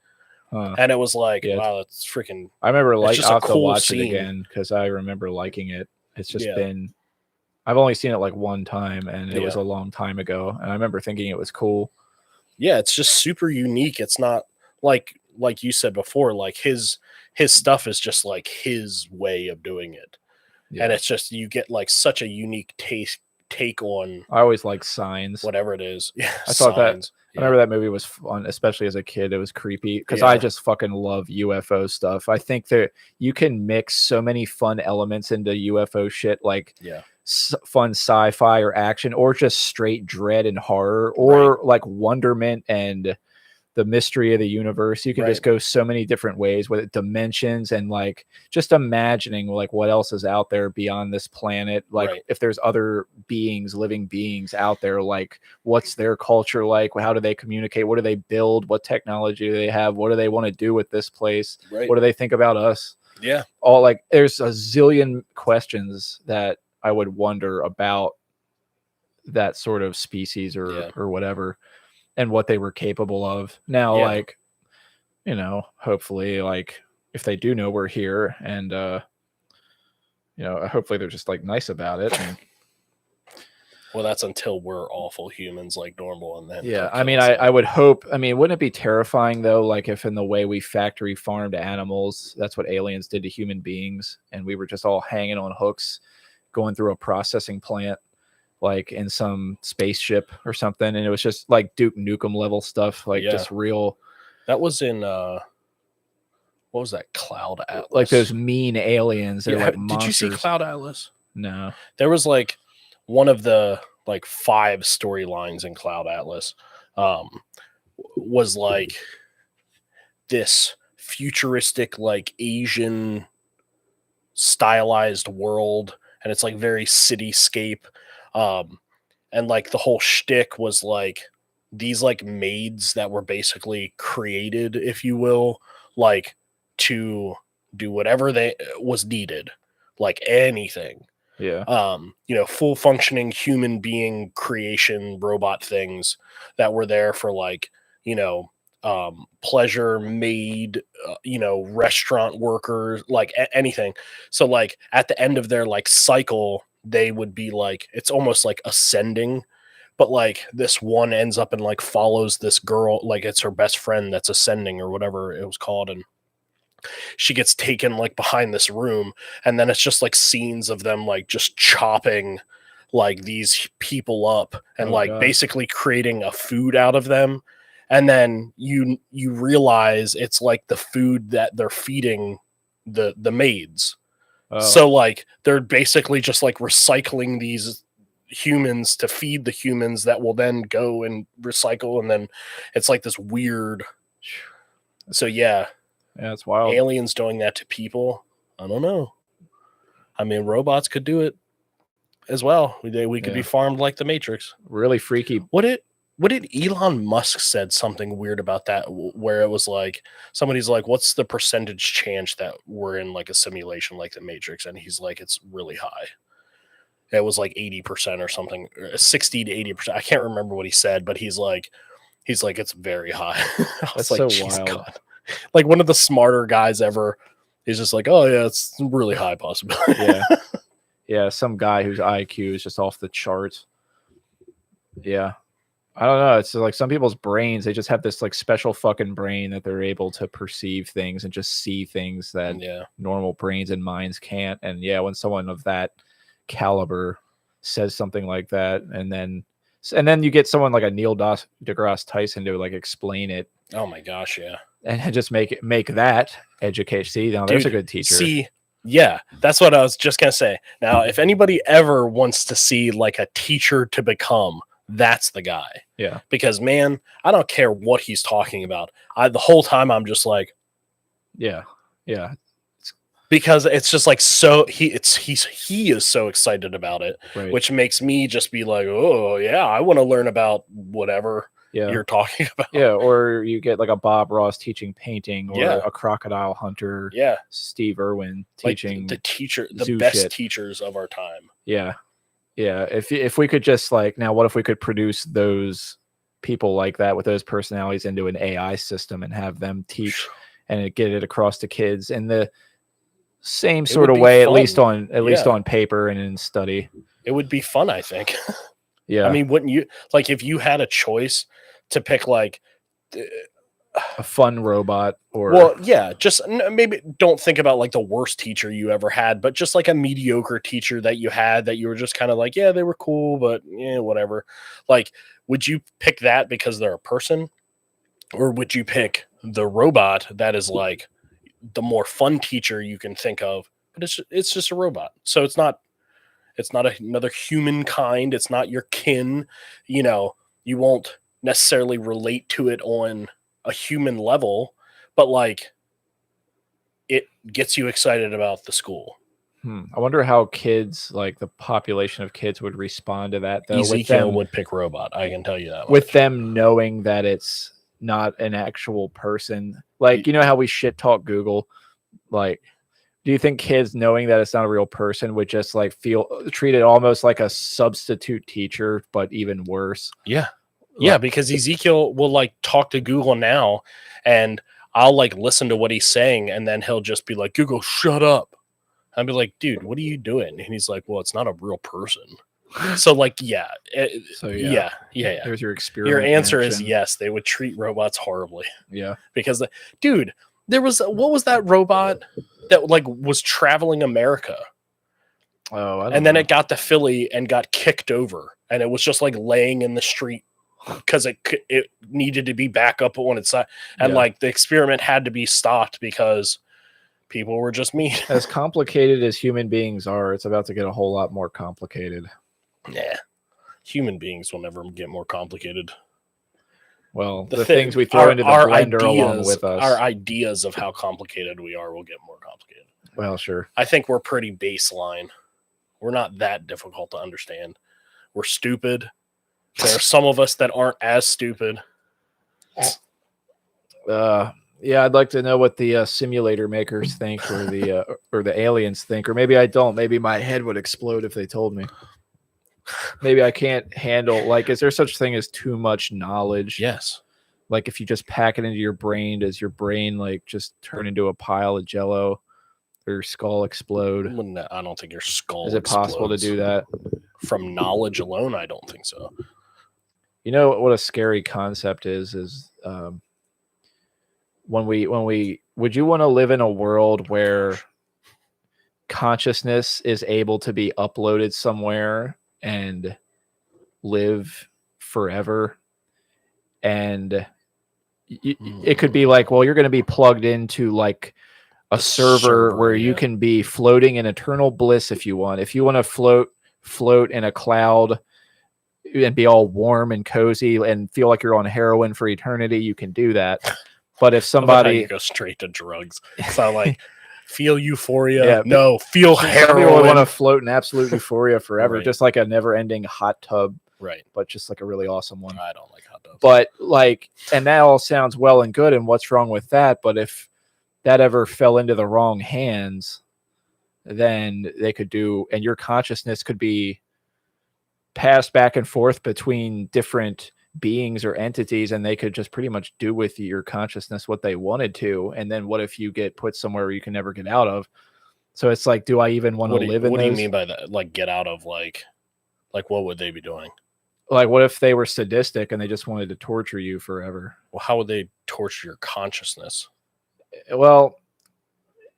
And it was like, wow, that's freaking. I remember I'll have to watch scene. it again because I remember liking it. It's just been, I've only seen it like one time, and it was a long time ago, and I remember thinking it was cool. Yeah, it's just super unique. It's not like you said before, like his stuff is just like his way of doing it. Yeah. And it's just, you get like such a unique take on I always like Signs. whatever it is. Yeah, I thought that. Signs. I remember that movie was fun, especially as a kid. It was creepy because I just fucking love UFO stuff. I think that you can mix so many fun elements into UFO shit, like fun sci-fi or action, or just straight dread and horror, or like wonderment and the mystery of the universe. You can just go so many different ways with dimensions and like just imagining like what else is out there beyond this planet. Like if there's other beings, living beings out there, like what's their culture like? How do they communicate? What do they build? What technology do they have? What do they want to do with this place? What do they think about us? Yeah. All like there's a zillion questions that I would wonder about that sort of species or whatever. And what they were capable of. Now, like, you know, hopefully, like, if they do know we're here, and you know, hopefully they're just like nice about it. And... Well, that's until we're awful humans like normal, and then I mean, I would hope. I mean, wouldn't it be terrifying though? Like, if in the way we factory farmed animals, that's what aliens did to human beings, and we were just all hanging on hooks, going through a processing plant. Like in some spaceship or something, and it was just like Duke Nukem level stuff, like just real. That was in what was that, Cloud Atlas? Like those mean aliens. They're like monsters. Did you see Cloud Atlas? No. There was like one of the like 5 storylines in Cloud Atlas was like this futuristic like Asian stylized world, and it's like very cityscape. And like the whole shtick was like these like maids that were basically created, if you will, like to do whatever they was needed, like anything. Yeah. You know, full functioning human being creation robot things that were there for like, you know, pleasure, maid, you know, restaurant workers, like anything. So like at the end of their like cycle, they would be like, it's almost like ascending, but like this one ends up and like follows this girl, like it's her best friend that's ascending or whatever it was called, and she gets taken like behind this room, and then it's just like scenes of them like just chopping like these people up and basically creating a food out of them. And then you realize it's like the food that they're feeding the maids. So like they're basically just like recycling these humans to feed the humans that will then go and recycle, and then it's like this weird. So yeah, it's wild. Aliens doing that to people. I don't know. I mean, robots could do it as well. We could be farmed like the Matrix. Really freaky. What did Elon Musk said something weird about that, where it was like somebody's like, what's the percentage chance that we're in like a simulation like the Matrix? And he's like, it's really high. It was like 80% or something, 60 to 80%. I can't remember what he said, but he's like, it's very high. I was That's like, so geez, wild. God. Like one of the smarter guys ever. He's just like, oh yeah, it's really high possibility. Yeah. Some guy whose IQ is just off the charts. Yeah. I don't know. It's like some people's brains, they just have this like special fucking brain that they're able to perceive things and just see things that normal brains and minds can't. And yeah, when someone of that caliber says something like that, and then you get someone like a Neil deGrasse Tyson to like explain it. Oh my gosh, yeah. And just make that education. See, now there's a good teacher. See, yeah, that's what I was just gonna say. Now, if anybody ever wants to see like a teacher to become, that's the guy. Yeah. Because man, I don't care what he's talking about. The whole time I'm just like, yeah. Because it's just like he is so excited about it, which makes me just be like, oh yeah, I want to learn about whatever you're talking about. Yeah, or you get like a Bob Ross teaching painting, or a Crocodile Hunter. Yeah, Steve Irwin teaching like the best teachers of our time. Yeah. If we could just like, now what if we could produce those people like that with those personalities into an AI system and have them teach and get it across to kids in the same sort of way, fun. at least on paper and in study. It would be fun, I think. Yeah. I mean, wouldn't you, like, if you had a choice to pick like a fun robot, or well, yeah, just maybe don't think about like the worst teacher you ever had, but just like a mediocre teacher that you had that you were just kind of like, yeah, they were cool, but yeah, whatever. Like, would you pick that because they're a person, or would you pick the robot that is like the more fun teacher you can think of, but it's just a robot, so it's not another humankind, it's not your kin, you won't necessarily relate to it on a human level, but like it gets you excited about the school. I wonder how kids, like the population of kids, would respond to that, though. Ezekiel would pick robot, I can tell you that with much. them knowing that it's not an actual person. Like, you know how we shit talk Google? Like, do you think kids knowing that it's not a real person would just like treat it almost like a substitute teacher, but even worse? Yeah, because Ezekiel will like talk to Google now, and I'll like listen to what he's saying, and then he'll just be like, Google, shut up. I'd be like, dude, what are you doing? And he's like, well, it's not a real person. So like, yeah. Yeah. There's your experience. Your answer is yes. They would treat robots horribly. Yeah. Because dude, what was that robot that like was traveling America? Oh, and then it got to Philly and got kicked over, and it was just like laying in the street because it needed to be back up on its side, and like the experiment had to be stopped because people were just mean. As complicated as human beings are, it's about to get a whole lot more complicated. Yeah, human beings will never get more complicated. Well, the things we throw into the blender along with us, our ideas of how complicated we are will get more complicated. Well, sure. I think we're pretty baseline. We're not that difficult to understand. We're stupid. There are some of us that aren't as stupid. Yeah, I'd like to know what the simulator makers think, or the aliens think, or maybe I don't. Maybe my head would explode if they told me. Maybe I can't handle, like, is there such thing as too much knowledge? Yes. Like, if you just pack it into your brain, does your brain like just turn into a pile of jello, or your skull explode? I don't think your skull Is it possible to do that? From knowledge alone, I don't think so. You know what a scary concept is when we would you want to live in a world where consciousness is able to be uploaded somewhere and live forever, and it could be like, well, you're going to be plugged into like a server where you can be floating in eternal bliss if you want to float in a cloud and be all warm and cozy and feel like you're on heroin for eternity, you can do that. But if somebody go straight to drugs, so like feel euphoria, feel heroin. People want to float in absolute euphoria forever, just like a never-ending hot tub, right? But just like a really awesome one. I don't like hot tubs, but like, and that all sounds well and good. And what's wrong with that? But if that ever fell into the wrong hands, then they could do, and your consciousness could be passed back and forth between different beings or entities, and they could just pretty much do with your consciousness what they wanted to. And then what if you get put somewhere where you can never get out of? So it's like, do I even want to live in what those? Do you mean by that? Like get out of, like what would they be doing? Like, what if they were sadistic and they just wanted to torture you forever? Well, how would they torture your consciousness? Well,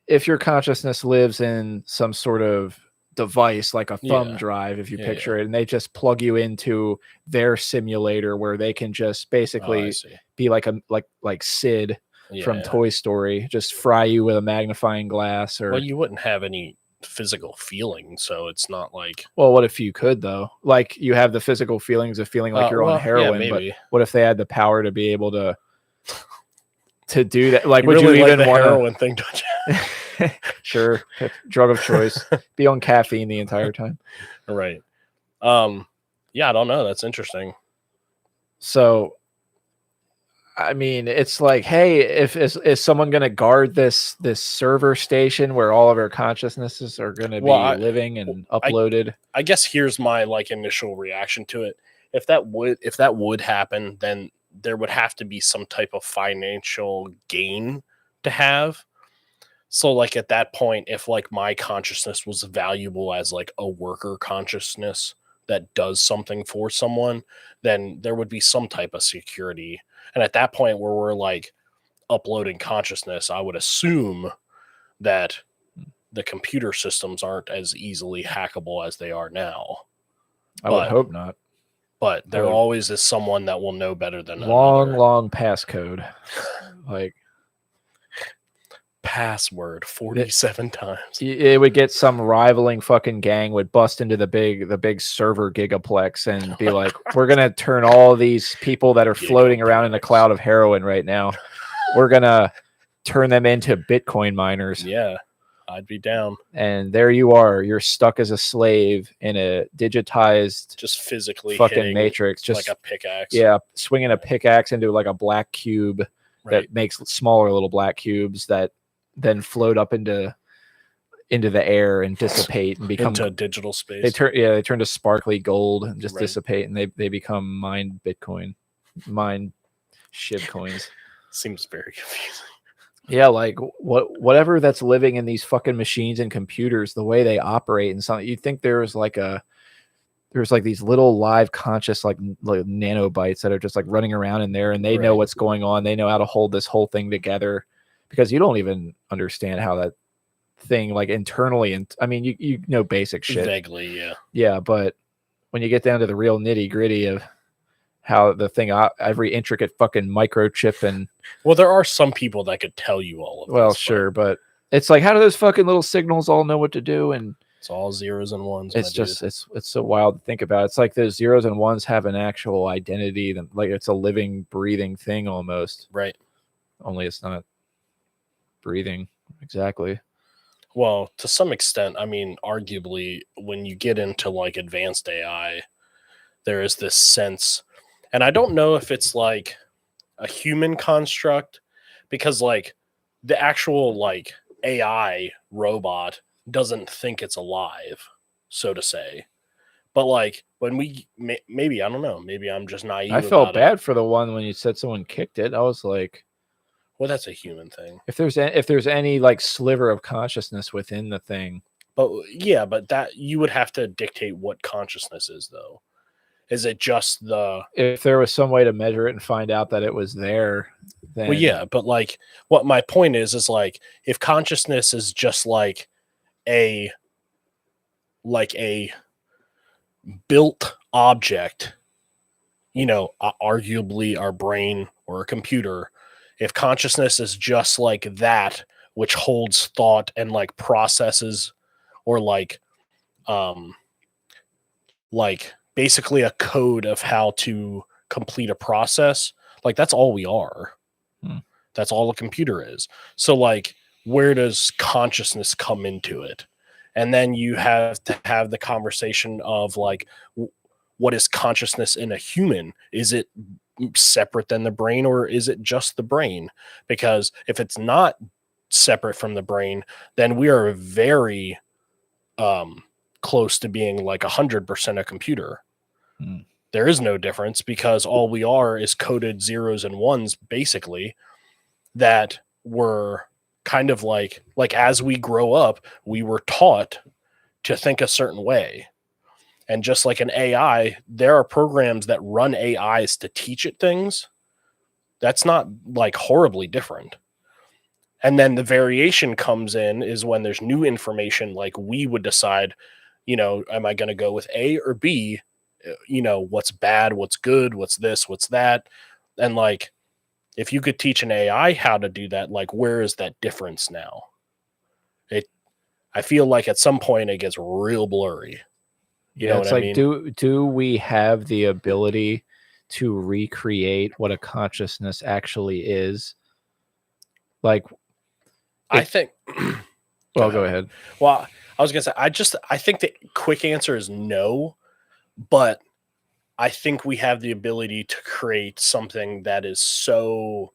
if your consciousness lives in some sort of device like a thumb drive, if you picture it, and they just plug you into their simulator where they can just basically be like Sid from Toy Story, just fry you with a magnifying glass. Or, well, you wouldn't have any physical feeling, so it's not like, well, what if you could, though? Like, you have the physical feelings of feeling like you're on heroin, but what if they had the power to be able to do that? Like, would you even want heroin thing, don't you? Sure, drug of choice. Be on caffeine the entire time. Right. Yeah, I don't know. That's interesting. So, I mean, it's like, hey, is someone going to guard this server station where all of our consciousnesses are going to be living and uploaded? I guess here's my like initial reaction to it. If that would happen, then there would have to be some type of financial gain to have. So like at that point, if like my consciousness was valuable as like a worker consciousness that does something for someone, then there would be some type of security. And at that point where we're like, uploading consciousness, I would assume that the computer systems aren't as easily hackable as they are now. I would hope not. But there always is someone that will know better than long passcode. Like password 47 times. It would get some rivaling fucking gang would bust into the big server gigaplex and be like, we're gonna turn all these people that are floating around in a cloud of heroin right now, we're gonna turn them into Bitcoin miners. Yeah, I'd be down. And there you are, you're stuck as a slave in a digitized, just physically fucking matrix, just like a pickaxe. Yeah, swinging a pickaxe into like a black cube that makes smaller little black cubes that then float up into the air and dissipate and become into digital space. They turn to sparkly gold and just dissipate, and they become mined Bitcoin, mined shib coins. Seems very confusing. Yeah, like whatever that's living in these fucking machines and computers, the way they operate and something, you'd think there's like these little live conscious like nanobites that are just like running around in there, and they know what's going on. They know how to hold this whole thing together, because you don't even understand how that thing like internally, and I mean you know basic shit vaguely, yeah, but when you get down to the real nitty gritty of how the thing, every intricate fucking microchip, and well, there are some people that could tell you all of this. Well, sure, but it's like, how do those fucking little signals all know what to do? And it's all zeros and ones. It's just it's so wild to think about. It's like those zeros and ones have an actual identity, like it's a living, breathing thing almost. Right. Only it's not breathing exactly. Well, to some extent, I mean, arguably, when you get into like advanced AI, there is this sense, and I don't know if it's like a human construct, because like the actual like AI robot doesn't think it's alive, so to say. But like when we maybe, I don't know, maybe I'm just naive. I felt bad for the one when you said someone kicked it. I was like, well, that's a human thing. If there's any like sliver of consciousness within the thing. But yeah, but that you would have to dictate what consciousness is, though. Is it just if there was some way to measure it and find out that it was there, then... Well, yeah, but like what my point is like if consciousness is just like a built object, you know, arguably our brain or a computer, if consciousness is just like that, which holds thought and like processes, or like basically a code of how to complete a process, like that's all we are. That's all a computer is. So like, where does consciousness come into it? And then you have to have the conversation of like, what is consciousness in a human? Is it separate than the brain, or is it just the brain? Because if it's not separate from the brain, then we are very close to being like 100% a computer. There is no difference, because all we are is coded zeros and ones, basically, that were kind of like as we grow up, we were taught to think a certain way. And just like an AI, there are programs that run AIs to teach it things. That's not like horribly different. And then the variation comes in is when there's new information, like we would decide, you know, am I going to go with A or B? You know, what's bad, what's good, what's this, what's that. And like, if you could teach an AI how to do that, like, where is that difference now? I feel like at some point it gets real blurry. You know what I mean? Do we have the ability to recreate what a consciousness actually is? Like, I think. Well, go ahead. Well, I was gonna say, I think the quick answer is no, but I think we have the ability to create something that is so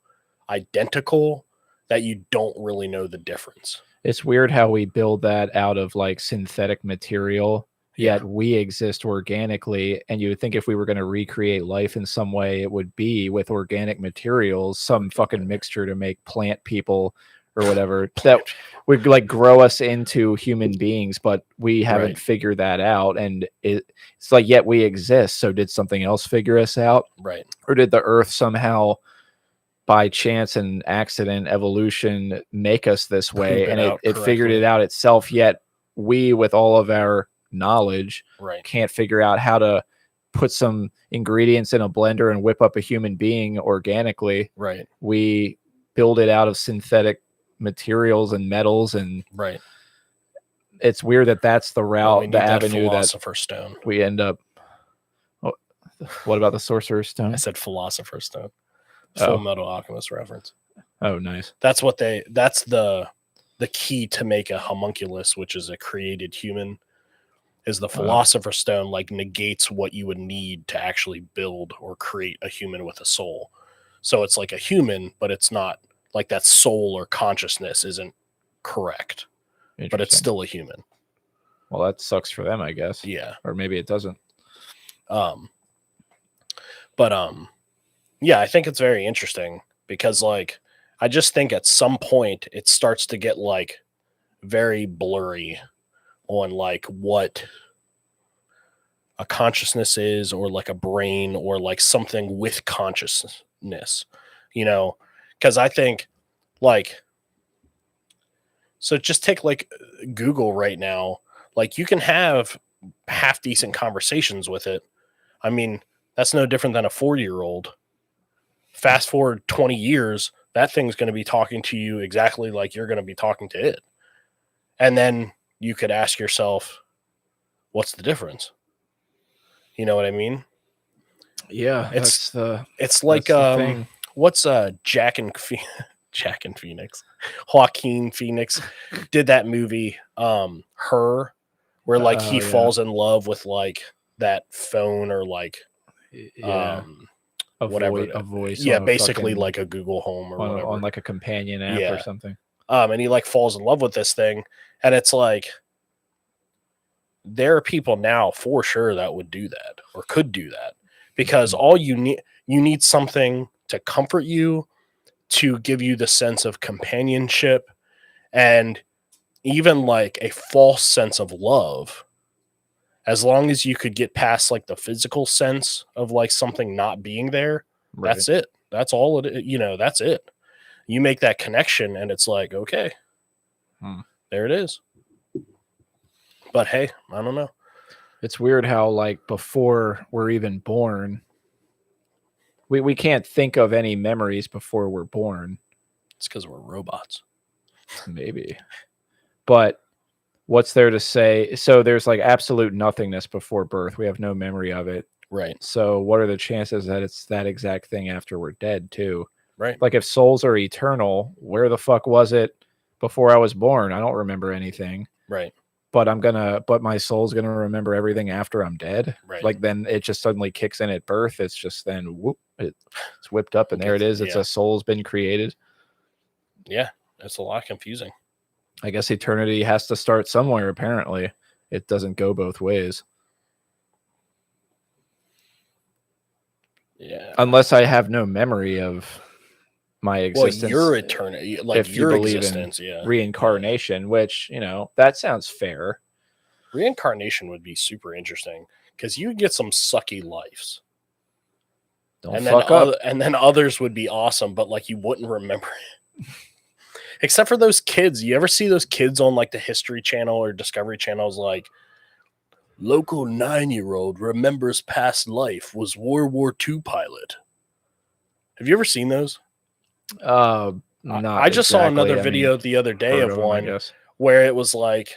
identical that you don't really know the difference. It's weird how we build that out of like synthetic material, yet we exist organically. And you would think if we were going to recreate life in some way, it would be with organic materials, some fucking mixture to make plant people or whatever that would like grow us into human beings, but we haven't figured that out. And it's like, yet we exist. So did something else figure us out? Right. Or did the earth somehow by chance and accident evolution make us this way, Poop it and out it figured correctly. it out itself, yet we, with all of our knowledge, Right. can't figure out how to put some ingredients in a blender and whip up a human being organically. Right. We build it out of synthetic materials and metals, and Right. it's weird that that's the route, we need the that avenue that philosopher's stone. we end up. What about the Sorcerer's Stone? I said philosopher's stone. Oh. Full Metal Alchemist reference. Oh, nice. That's what that's the key to make a homunculus, which is a created human, is the philosopher's stone, like negates what you would need to actually build or create a human with a soul. So it's like a human, but it's not like that soul or consciousness isn't correct, but it's still a human. Well, that sucks for them, I guess. Yeah. Or maybe it doesn't. Yeah, I think it's very interesting because, like, I just think at some point it starts to get like very blurry on like what a consciousness is, or like a brain, or like something with consciousness, because I think like, so just take like Google right now, like you can have half decent conversations with it. I mean, that's no different than a 40-year-old. Fast forward 20 years, that thing's going to be talking to you exactly like you're going to be talking to it. And then you could ask yourself, what's the difference? You know what I mean? Yeah, it's that's like the thing. What's Jack and Phoenix, Joaquin Phoenix did that movie Her, where like he falls in love with like that phone, or like whatever, a voice. Yeah, basically like a Google Home or whatever, on like a companion app or something. And he like falls in love with this thing, and it's like there are people now for sure that would do that or could do that, because all you need something to comfort you, to give you the sense of companionship, and even like a false sense of love. As long as you could get past like the physical sense of like something not being there, that's it. That's all it is. That's it. You make that connection and it's like, okay, there it is. But hey, I don't know. It's weird how like before we're even born, we can't think of any memories before we're born. It's because we're robots. Maybe. But what's there to say? So there's like absolute nothingness before birth. We have no memory of it. Right. So what are the chances that it's that exact thing after we're dead too? Right. Like if souls are eternal, where the fuck was it before I was born? I don't remember anything. Right. But my soul's gonna remember everything after I'm dead. Right. Like then it just suddenly kicks in at birth. It's just then whoop, it's whipped up and there it is. It's a soul's been created. Yeah, it's a lot confusing. I guess eternity has to start somewhere. Apparently, it doesn't go both ways. Yeah. Unless I have no memory of my existence. Well, your eternity, like if your you believe existence, in reincarnation, which, that sounds fair. Reincarnation would be super interesting because you would get some sucky lives. Don't fuck up. And then others would be awesome, but like you wouldn't remember it. Except for those kids. You ever see those kids on like the History Channel or Discovery Channels, like local 9-year-old remembers past life was World War II pilot. Have you ever seen those? I just saw another video the other day of one where it was like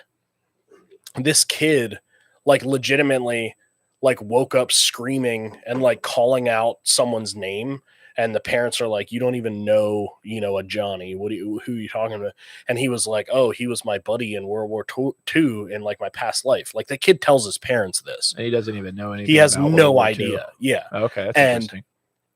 this kid like legitimately like woke up screaming and like calling out someone's name. And the parents are like, you don't even know, a Johnny. Who are you talking about? And he was like, oh, he was my buddy in World War II in like my past life. Like the kid tells his parents this. And he doesn't even know anything. He has no idea. Yeah. Okay. That's interesting.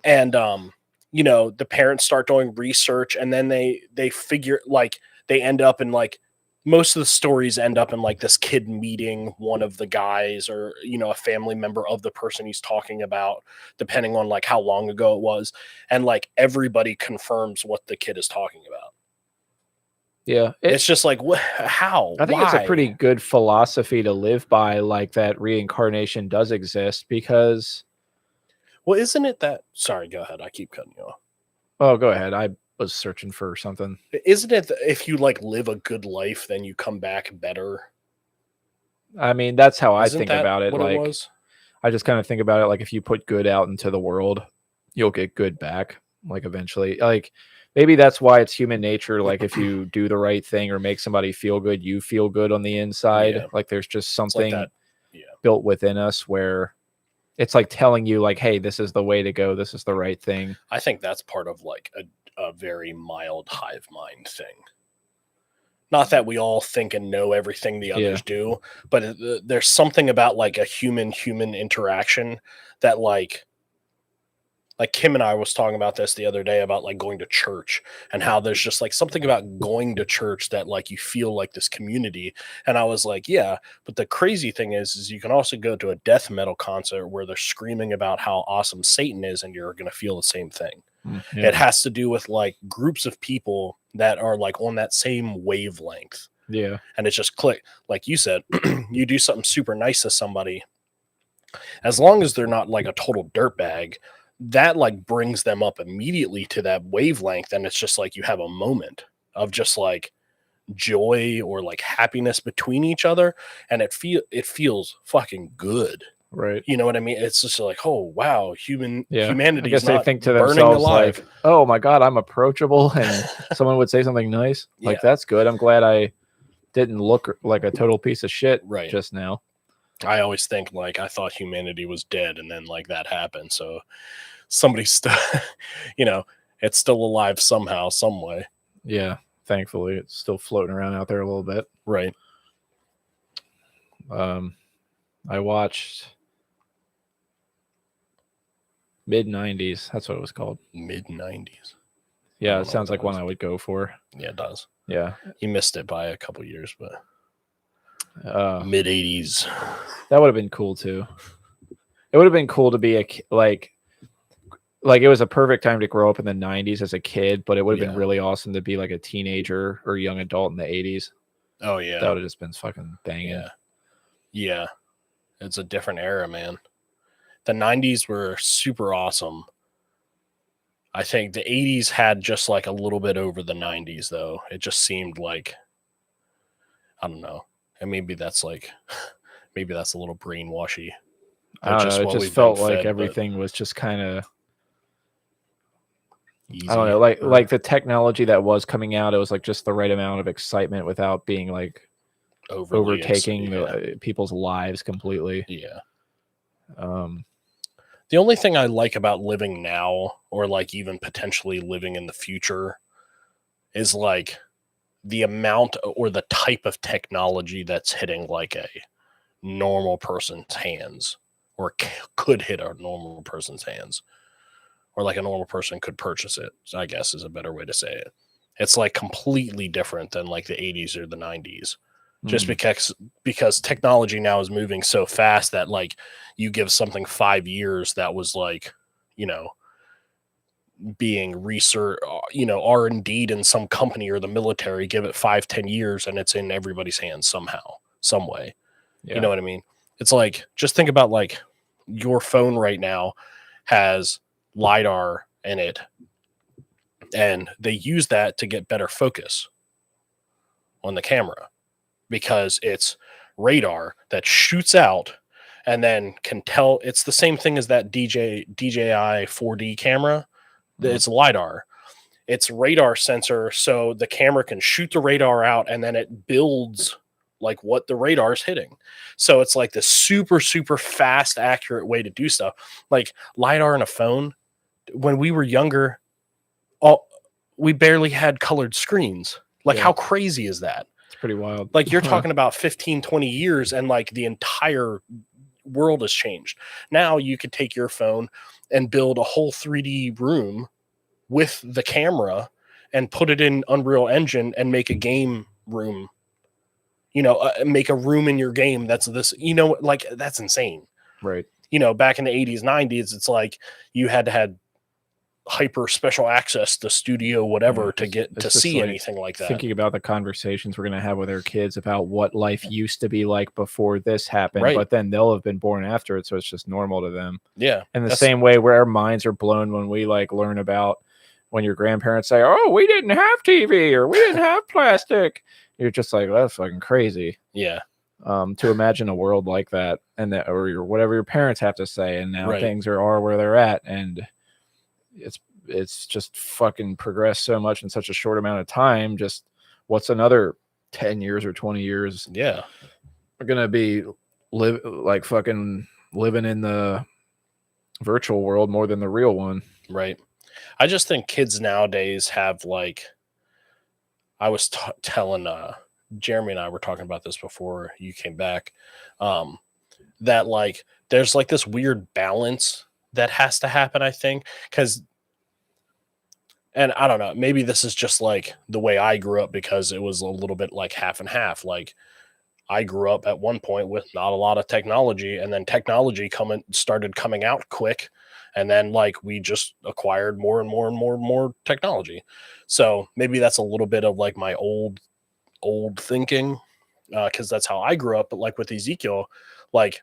And, the parents start doing research, and then they figure like they end up in like, most of the stories end up in like this kid meeting one of the guys, or, a family member of the person he's talking about, depending on like how long ago it was. And like everybody confirms what the kid is talking about. Yeah. It's just like, how? I think it's a pretty good philosophy to live by, like that reincarnation does exist, because. Well, isn't it that, sorry, go ahead. I keep cutting you off. Oh, go ahead. I was searching for something. Isn't it that if you like live a good life, then you come back better? I mean, that's how I Isn't think that about it. what it Like, was? I just kind of think about it like if you put good out into the world, you'll get good back. Like eventually, like maybe that's why it's human nature. Like if you do the right thing or make somebody feel good, you feel good on the inside. Yeah. Like there's just It's like something that. Yeah. built within us where it's like telling you like, hey, this is the way to go. This is the right thing. I think that's part of like a very mild hive mind thing. Not that we all think and know everything the others do, but there's something about like a human interaction that like Kim and I was talking about this the other day about like going to church and how there's just like something about going to church that like you feel like this community. And I was like, yeah, but the crazy thing is you can also go to a death metal concert where they're screaming about how awesome Satan is and you're going to feel the same thing. Yeah. It has to do with like groups of people that are like on that same wavelength. Yeah. And it's just click. Like you said, you do something super nice to somebody, as long as they're not like a total dirtbag, that like brings them up immediately to that wavelength. And it's just like you have a moment of just like joy or like happiness between each other. And it feels fucking good. Right. You know what I mean? It's just like, oh wow, humanity I guess is they not think to burning themselves alive. like, oh my God, I'm approachable. And someone would say something nice. Like, that's good. I'm glad I didn't look like a total piece of shit just now. I always think like I thought humanity was dead and then like that happened. So somebody's still, it's still alive somehow, some way. Yeah. Thankfully, it's still floating around out there a little bit. Right. I watched mid-90s. That's what it was called. Mid-90s. Yeah, it sounds like one I would go for. Yeah, it does. Yeah. You missed it by a couple years, but mid-80s. That would have been cool too. It would have been cool to be like it was a perfect time to grow up in the 90s as a kid, but it would have been really awesome to be like a teenager or young adult in the 80s. Oh yeah. That would have just been fucking banging. Yeah. It's a different era, man. The 90s were super awesome. I think the 80s had just like a little bit over the 90s though. It just seemed like, I don't know. And maybe that's a little brainwashy. I don't know. It just felt like everything was just kind of easy. I don't know, like the technology that was coming out, it was like just the right amount of excitement without being like overtaking people's lives completely. Yeah. The only thing I like about living now, or like even potentially living in the future, is like the amount or the type of technology that's hitting like a normal person's hands, or could hit a normal person's hands, or like a normal person could purchase it, I guess is a better way to say it. It's like completely different than like the 80s or the 90s. Just because technology now is moving so fast that like you give something 5 years that was like, being research, R&D'd in some company or the military, give it 5-10 years and it's in everybody's hands somehow, some way. Yeah. You know what I mean? It's like, just think about like your phone right now has LiDAR in it and they use that to get better focus on the camera, because it's radar that shoots out and then can tell. It's the same thing as that DJI 4D camera. It's LiDAR. It's radar sensor, so the camera can shoot the radar out and then it builds like what the radar is hitting. So it's like this super, super fast, accurate way to do stuff. Like LiDAR in a phone, when we were younger, we barely had colored screens. Like how crazy is that? Pretty wild. Like you're talking about 15-20 years and like the entire world has changed. Now you could take your phone and build a whole 3D room with the camera and put it in Unreal Engine and make a game room, make a room in your game that's this, like that's insane. Right. Back in the 80s, 90s, it's like you had to have hyper special access to studio whatever to get to see like anything like that. Thinking about the conversations we're going to have with our kids about what life used to be like before this happened, but then they'll have been born after it, so it's just normal to them. Yeah. In the same way where our minds are blown when we like learn about when your grandparents say, "Oh, we didn't have TV or we didn't have plastic," you're just like, well, "That's fucking crazy." Yeah. To imagine a world like that, and that, or whatever your parents have to say, and now Right. things are where they're at, and it's just fucking progressed so much in such a short amount of time. Just what's another 10 years or 20 years? Yeah. We're gonna be fucking living in the virtual world more than the real one. Right. I just think kids nowadays have like, I was telling Jeremy and I were talking about this before you came back, that like there's like this weird balance that has to happen, I think, because, and I don't know, maybe this is just like the way I grew up, because it was a little bit like half and half. Like I grew up at one point with not a lot of technology, and then technology started coming out quick, and then like we just acquired more and more and more and more technology. So maybe that's a little bit of like my old thinking, because that's how I grew up. But like with Ezekiel, like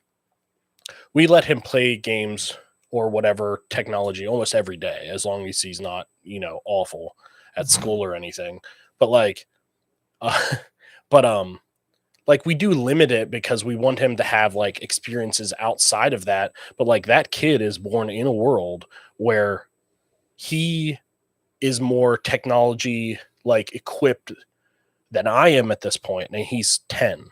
we let him play games or whatever technology almost every day, as long as he's not, awful at school or anything. But like, but like we do limit it because we want him to have like experiences outside of that. But like that kid is born in a world where he is more technology like equipped than I am at this point, and he's 10.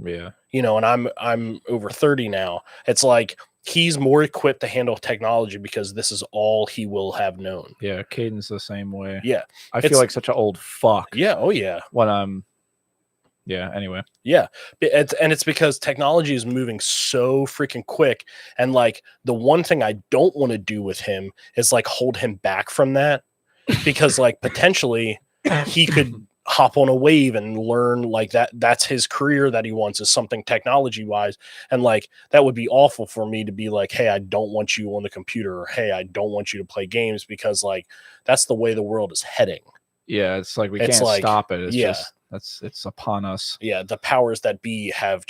Yeah. And I'm over 30 now. It's like he's more equipped to handle technology because this is all he will have known. Yeah, Caden's the same way. Yeah. I feel like such an old fuck. Yeah. Oh yeah. When I'm Yeah, anyway. Yeah. It's because technology is moving so freaking quick. And like the one thing I don't want to do with him is like hold him back from that, because like potentially he could hop on a wave and learn like that's his career that he wants, is something technology wise. And like that would be awful for me to be like, hey, I don't want you on the computer, or hey, I don't want you to play games, because like that's the way the world is heading. Yeah, it's like we It's can't like, stop it. It's yeah. just it's upon us. Yeah, the powers that be have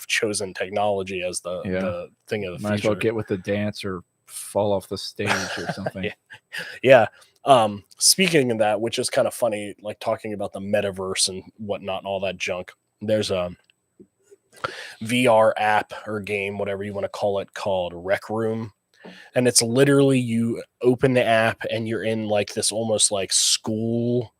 chosen technology as the thing of the Might future. as well get with the dance or fall off the stage or something. Yeah. Speaking of that, which is kind of funny, like talking about the metaverse and whatnot and all that junk, there's a VR app or game, whatever you want to call it, called Rec Room. And it's literally you open the app and you're in like this almost like school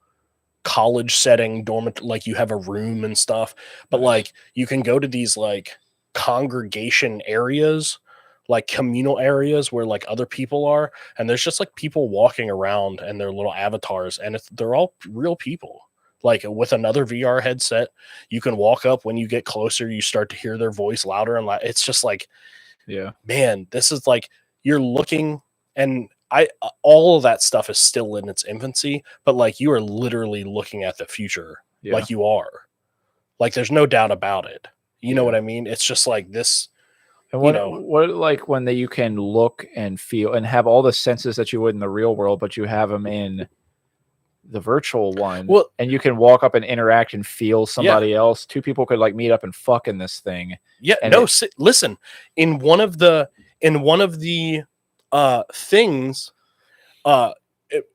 college setting dormitory, like you have a room and stuff, but like you can go to these like congregation areas, like communal areas where like other people are, and there's just like people walking around and their little avatars, and they're all real people. Like with another VR headset, you can walk up. When you get closer, you start to hear their voice louder, and it's just like, yeah, man, this is like you're looking, and all of that stuff is still in its infancy, but like you are literally looking at the future. Yeah. Like you are, like there's no doubt about it. You know what I mean? It's just like this. And what like when you can look and feel and have all the senses that you would in the real world, but you have them in the virtual one. Well, and you can walk up and interact and feel somebody else. Two people could like meet up and fuck in this thing. Yeah. And no, listen, in one of the things,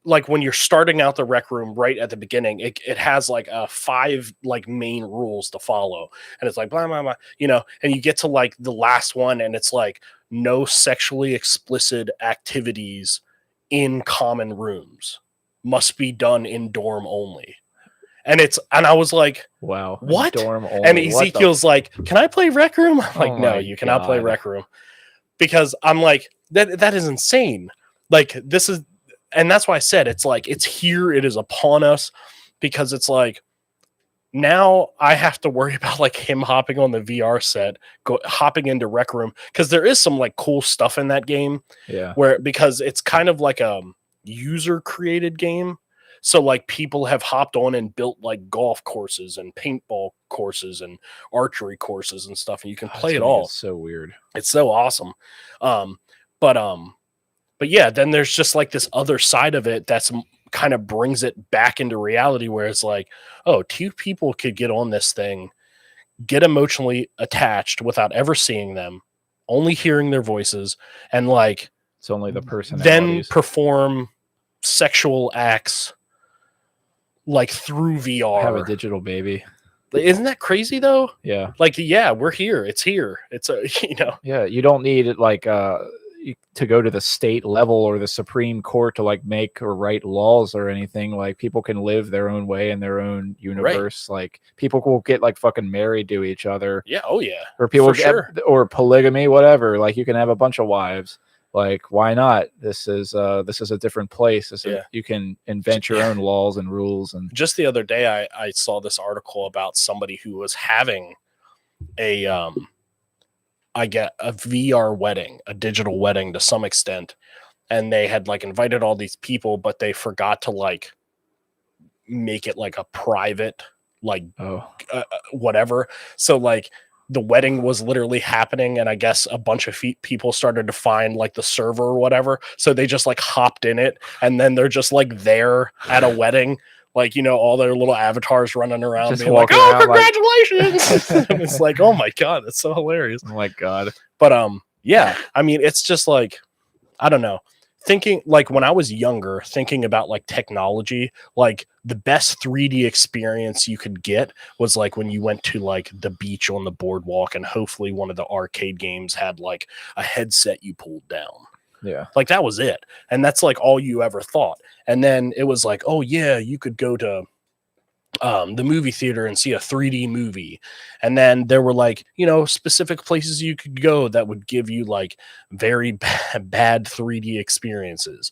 like when you're starting out the Rec Room right at the beginning, it has like 5 like main rules to follow, and it's like blah blah blah, and you get to like the last one, and it's like no sexually explicit activities in common rooms, must be done in dorm only. And I was like, wow, what? Dorm only. And Ezekiel's like, can I play Rec Room? I'm like, no, you cannot play Rec Room, because I'm like, that is insane. Like this is. And that's why I said it's like it's here, it is upon us, because it's like now I have to worry about like him hopping on the VR set, hopping into Rec Room, because there is some like cool stuff in that game. Yeah. Because it's kind of like a user created game. So like people have hopped on and built like golf courses and paintball courses and archery courses and stuff, and you can play it all. It's so weird. It's so awesome. But yeah, then there's just like this other side of it that's kind of brings it back into reality, where it's like, oh, 2 people could get on this thing, get emotionally attached without ever seeing them, only hearing their voices, and like it's only the person then perform sexual acts like through VR. Have a digital baby. Isn't that crazy though? Yeah. Like, yeah, we're here. It's here. It's a, you know. Yeah, you don't need it like to go to the state level or the Supreme Court to like make or write laws or anything. Like people can live their own way in their own universe. Right. Like people will get like fucking married to each other. Yeah. Oh yeah. Or people get, or polygamy, whatever. Like you can have a bunch of wives. Like why not? This is a different place. You can invent your own laws and rules. And just the other day, I saw this article about somebody who was having a I get a VR wedding, a digital wedding to some extent. And they had like invited all these people, but they forgot to like make it like a private, like whatever. So like the wedding was literally happening. And I guess a bunch of people started to find like the server or whatever. So they just like hopped in it. And then they're just like there at a wedding. Like, you know, all their little avatars running around just being like, oh, congratulations. Like... and it's like, oh my God, that's so hilarious. Oh my God. But yeah, I mean, it's just like, I don't know. Thinking like when I was younger, thinking about like technology, like the best 3D experience you could get was like when you went to like the beach on the boardwalk and hopefully one of the arcade games had like a headset you pulled down. Yeah. Like that was it. And that's like all you ever thought. And then it was like, oh yeah, you could go to the movie theater and see a 3D movie. And then there were like, you know, specific places you could go that would give you like very bad 3D experiences.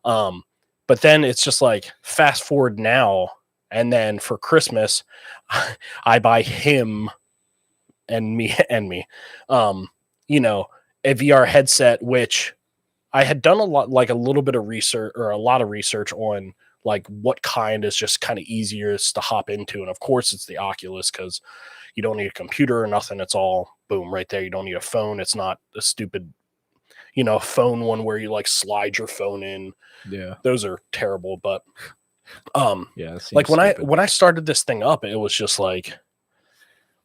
But then it's just like fast forward now. And then for Christmas, I buy him and me, you know, a VR headset, which I had done a little bit of research or a lot of research on like what kind is just kind of easiest to hop into. And of course it's the Oculus because you don't need a computer or nothing. It's all boom right there. You don't need a phone. It's not a stupid, you know, phone one where you like slide your phone in. Yeah. Those are terrible. But yeah, like when I started this thing up, it was just like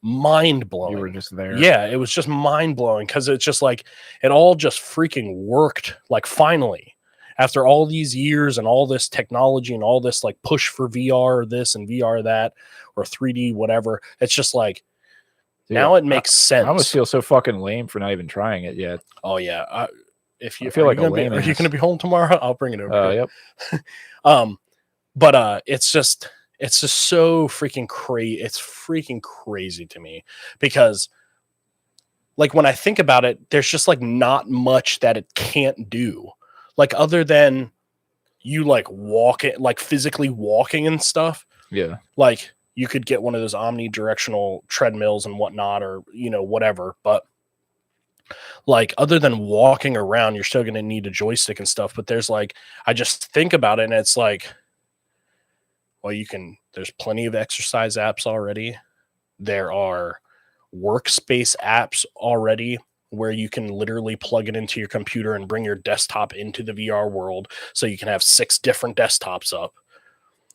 mind blowing. You were just there. Yeah, it was just mind blowing because it's just like it all just freaking worked. Like finally, after all these years and all this technology and all this like push for VR this and VR that or 3D whatever, it's just like now it makes sense. I almost feel so fucking lame for not even trying it yet. Oh yeah, if you I feel like are you going to be home tomorrow? I'll bring it over. Yep. But it's just so freaking crazy. It's freaking crazy to me because like when I think about it, there's just like not much that it can't do. Like other than you like walking, like physically walking and stuff. Yeah. Like you could get one of those omnidirectional treadmills and whatnot, or, you know, whatever. But like other than walking around, you're still going to need a joystick and stuff. But there's like, I just think about it and it's like, well, there's plenty of exercise apps already. There are workspace apps already where you can literally plug it into your computer and bring your desktop into the VR world. So you can have 6 different desktops up.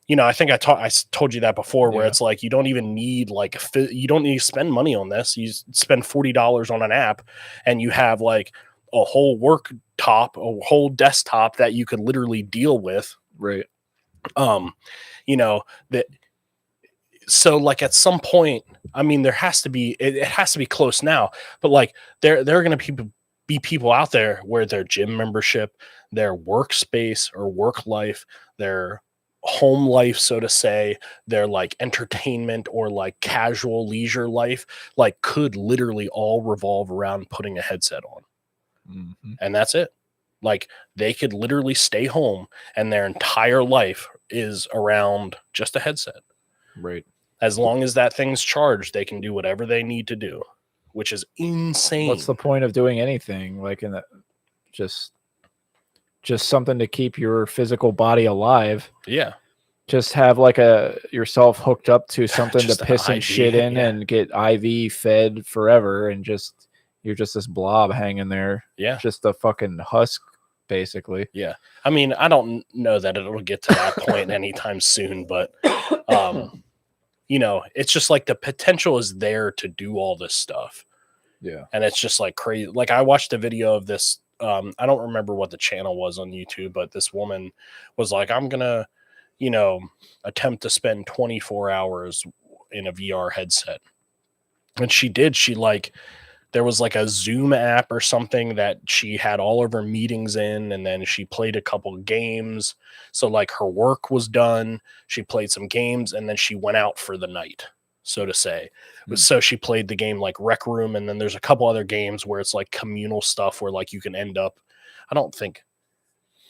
You know, I think I told you that before, where it's like, you don't even need you don't need to spend money on this. You spend $40 on an app and you have like a whole a whole desktop that you could literally deal with. Right. You know, that, so like at some point, I mean, there has to be, it has to be close now, but like there are going to be people out there where their gym membership, their workspace or work life, their home life, so to say, their like entertainment or like casual leisure life, like could literally all revolve around putting a headset on. Mm-hmm. And that's it. Like they could literally stay home and their entire life is around just a headset. Right. As long as that thing's charged, they can do whatever they need to do, which is insane. What's the point of doing anything like in that? Just something to keep your physical body alive. Yeah. Just have like yourself hooked up to something to piss and shit in and get IV fed forever. And you're just this blob hanging there. Yeah. Just a fucking husk, basically. Yeah. I mean, I don't know that it'll get to that point anytime soon, but, you know, it's just like the potential is there to do all this stuff. Yeah. And it's just like crazy. Like I watched a video of this I don't remember what the channel was on YouTube, but this woman was like, I'm gonna, attempt to spend 24 hours in a VR headset. And she did. There was like a Zoom app or something that she had all of her meetings in, and then she played a couple of games. So like her work was done, she played some games, and then she went out for the night, so to say. So she played the game like Rec Room, and then there's a couple other games where it's like communal stuff where like you can end up, I don't think,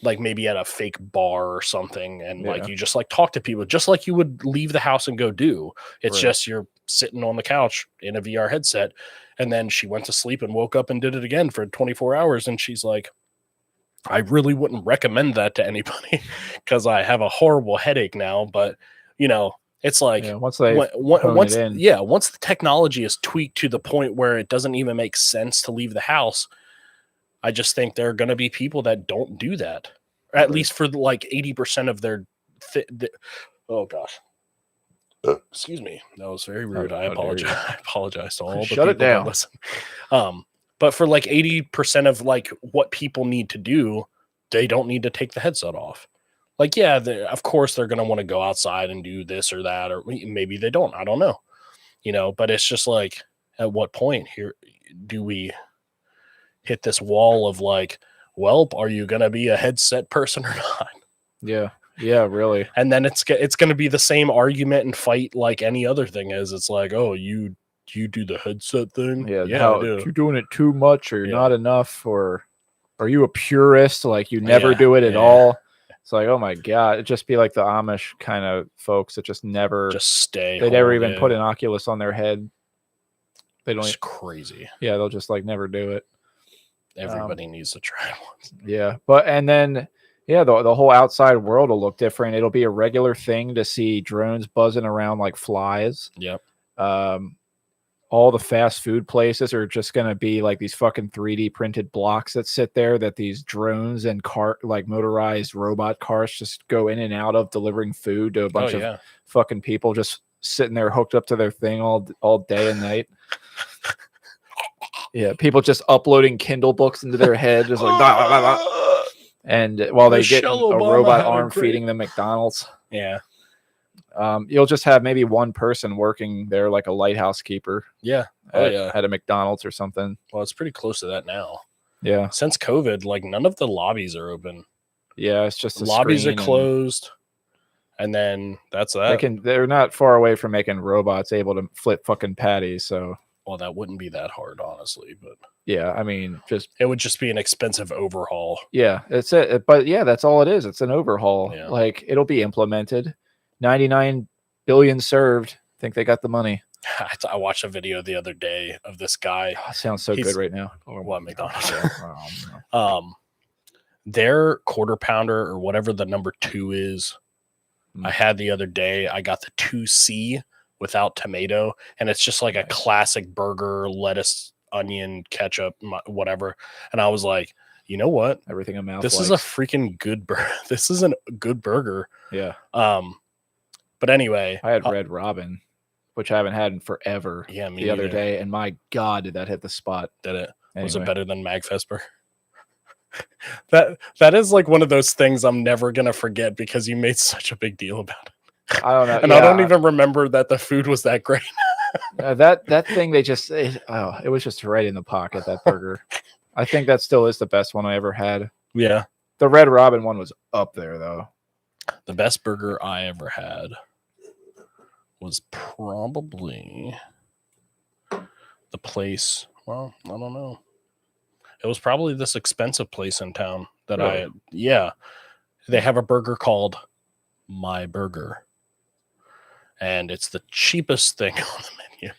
like maybe at a fake bar or something, and like you just like talk to people just like you would leave the house and go do. It's just you're sitting on the couch in a VR headset. And then she went to sleep and woke up and did it again for 24 hours. And she's like, I really wouldn't recommend that to anybody because I have a horrible headache now. But, it's like once they once the technology is tweaked to the point where it doesn't even make sense to leave the house, I just think there are going to be people that don't do that, or at least for like 80% of their. Oh gosh. Excuse me. That was very rude. I apologize. I apologize to all the people that listen. But for like 80% of like what people need to do, they don't need to take the headset off. Like, yeah, of course they're going to want to go outside and do this or that, or maybe they don't. I don't know. But it's just like, at what point here do we hit this wall of like, well, are you going to be a headset person or not? Yeah. Yeah, really. And then it's going to be the same argument and fight like any other thing is. It's like, oh, you do the headset thing? Yeah, you're doing it too much or not enough, or are you a purist? Like you never do it at all. It's like, oh my God, it'd just be like the Amish kind of folks that just never stay. They never even put an Oculus on their head. They don't. It's crazy. Yeah, they'll just like never do it. Everybody needs to try once. Yeah, and then. Yeah, the whole outside world will look different. It'll be a regular thing to see drones buzzing around like flies. Yep. All the fast food places are just going to be like these fucking 3D printed blocks that sit there that these drones and like motorized robot cars just go in and out of, delivering food to a bunch of fucking people just sitting there hooked up to their thing all day and night. Yeah, people just uploading Kindle books into their head, just like blah, blah, blah, blah. And while they get a robot arm feeding them McDonald's. Yeah. You'll just have maybe one person working there like a lighthouse keeper. Yeah. At a McDonald's or something. Well, it's pretty close to that now. Yeah. Since COVID, like none of the lobbies are open. Yeah, it's just the lobbies are closed. And then that's that. They're not far away from making robots able to flip fucking patties, so well, that wouldn't be that hard, honestly, but yeah, I mean, it would just be an expensive overhaul. Yeah, it's it. But yeah, that's all it is. It's an overhaul. Yeah. Like it'll be implemented. 99 billion served. Think they got the money. I watched a video the other day of this guy. Oh, sounds so good right now. Or what McDonald's? Their quarter pounder or whatever the number 2 is. I had the other day. I got the 2C without tomato, and it's just like a classic burger, lettuce, onion, ketchup, whatever. And I was like, you know what? Everything a mouth. This is a freaking good burger. This is a good burger. Yeah. But anyway, I had Red Robin, which I haven't had in forever. Yeah, me the other day, and my God, did that hit the spot? Did it? Anyway. Was it better than Magfest burger? That is like one of those things I'm never gonna forget because you made such a big deal about it. I don't know, and I don't even remember that the food was that great. That thing it was just right in the pocket. That burger, I think that still is the best one I ever had. Yeah, the Red Robin one was up there though. The best burger I ever had was probably the place. Well, I don't know. It was probably this expensive place in town that they have a burger called My Burger. And it's the cheapest thing on the menu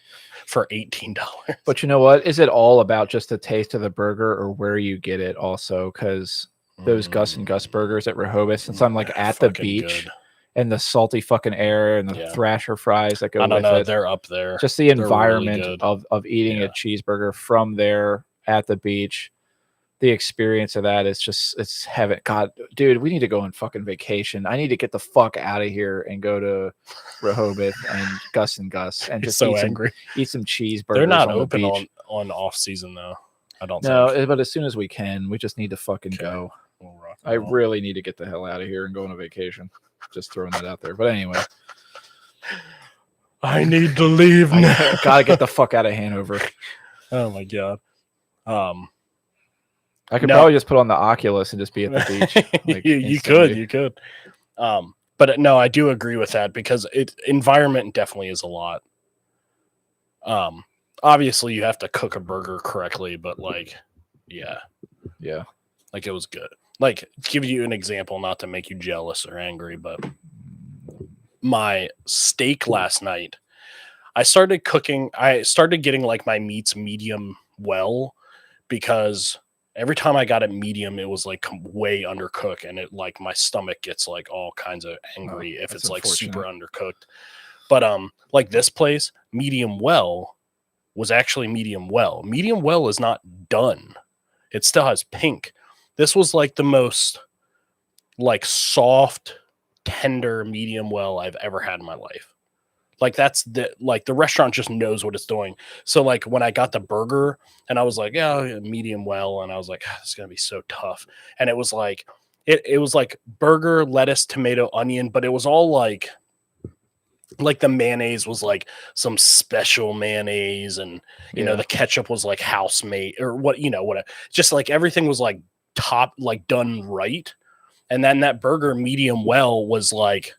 for $18. But you know what? Is it all about just the taste of the burger or where you get it also? Because those Gus and Gus burgers at Rehoboth, since I'm like at the beach good. And the salty fucking air and the Thrasher fries that go with it. They're up there. Just the environment really of eating a cheeseburger from there at the beach. The experience of that is just, it's heaven. God, dude, we need to go on fucking vacation. I need to get the fuck out of here and go to Rehoboth and Gus and just so angry. Eat some cheeseburgers. They're not open on off season though. I don't No, think. but as soon as we can, we just need to fucking go. We'll rock I and roll. really need to get the hell out of here and go on a vacation. Just throwing that out there. But anyway, I need to leave now. I gotta get the fuck out of Hanover. Oh my god. I could No. probably just put on the Oculus and just be at the beach. Like, you could. But no, I do agree with that because environment definitely is a lot. Obviously you have to cook a burger correctly, but like, yeah, like it was good. Like, to give you an example, not to make you jealous or angry, but my steak last night, I started getting like my meats medium well because every time I got it medium, it was like way undercooked, and it like my stomach gets like all kinds of angry if it's like super undercooked. But like this place, medium well was actually medium well. Medium well is not done. It still has pink. This was like the most like soft, tender medium well I've ever had in my life. Like that's the restaurant just knows what it's doing. So like when I got the burger and I was like, yeah, medium well, and I was like, this is gonna be so tough. And it was like it was like burger, lettuce, tomato, onion, but it was all like the mayonnaise was like some special mayonnaise, and you know the ketchup was like house made or what just like everything was like top like done right. And then that burger medium well was like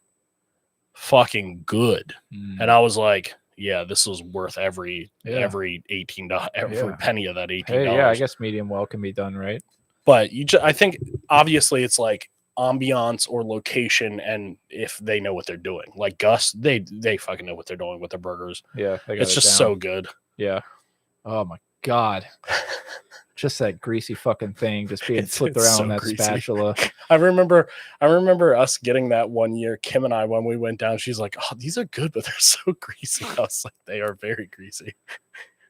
fucking good. And I was like, yeah, this was worth every $18 every penny of that $18. Hey, yeah, I guess medium well can be done right. But I think obviously it's like ambiance or location, and if they know what they're doing. Like Gus, they fucking know what they're doing with their burgers. Yeah, it's just so good. Yeah. Oh my god. Just that greasy fucking thing just being flipped around on that greasy spatula. I remember us getting that one year, Kim and I, when we went down. She's like, oh, these are good, but they're so greasy. I was like, they are very greasy.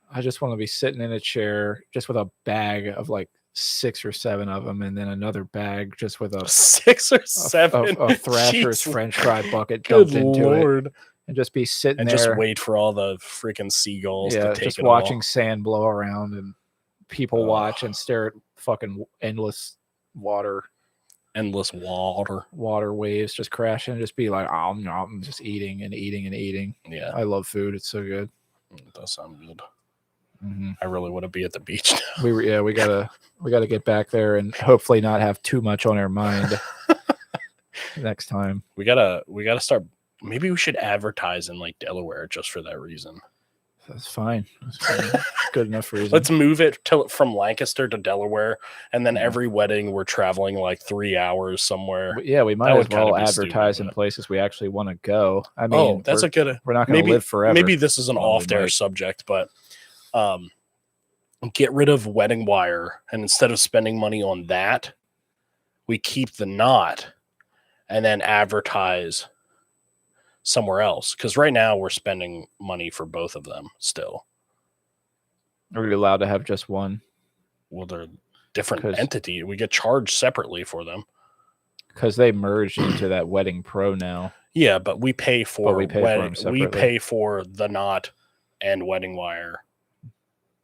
I just want to be sitting in a chair just with a bag of like 6 or 7 of them, and then another bag just with a 6 or 7 a Thrasher's French fry bucket Good dumped into Lord. it, and just be sitting and there, just wait for all the freaking seagulls to take just it watching all. Sand blow around and people watch and stare at fucking endless water waves just crashing, and just be like, I'm just eating and eating and eating. Yeah, I love food. It's so good. It does sound good. Mm-hmm. I really want to be at the beach now. We gotta get back there and hopefully not have too much on our mind next time. We gotta start. Maybe we should advertise in like Delaware just for that reason. That's fine. That's good enough reason. Let's move it from Lancaster to Delaware, and then every wedding we're traveling like 3 hours somewhere. Yeah, we might as well advertise in places we actually want to go. I mean, that's a good. We're not going to live forever. Maybe this is an off-air subject, but get rid of wedding wire, and instead of spending money on that, we keep the knot, and then advertise somewhere else, because right now we're spending money for both of them still. Are we allowed to have just one? Well, they're different entity. We get charged separately for them because they merged into that Wedding Pro now. Yeah, but we pay for we pay for the knot and wedding wire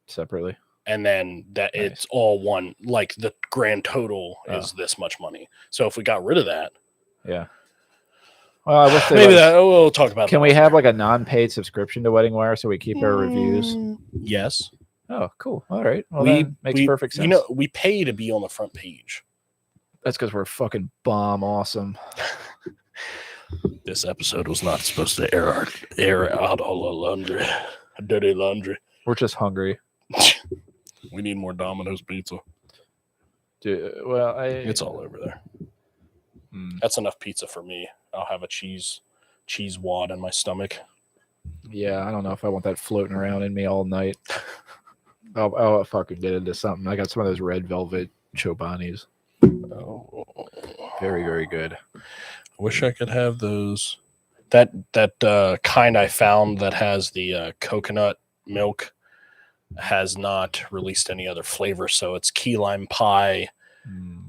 separately, and then it's all one. Like the grand total is this much money. So if we got rid of that, well, I wish maybe we'll talk about. Can we have like a non-paid subscription to Wedding Wire so we keep our reviews? Yes. Oh, cool. All right. Well, that makes perfect sense. You know, we pay to be on the front page. That's because we're fucking bomb awesome. This episode was not supposed to air out all the dirty laundry. We're just hungry. We need more Domino's pizza. Dude, well, it's all over there. That's enough pizza for me. I'll have a cheese wad in my stomach. Yeah, I don't know if I want that floating around in me all night. I'll fucking get into something. I got some of those red velvet Chobanis. Oh, very, very good. I wish I could have those. That kind I found that has the coconut milk has not released any other flavor, so it's key lime pie,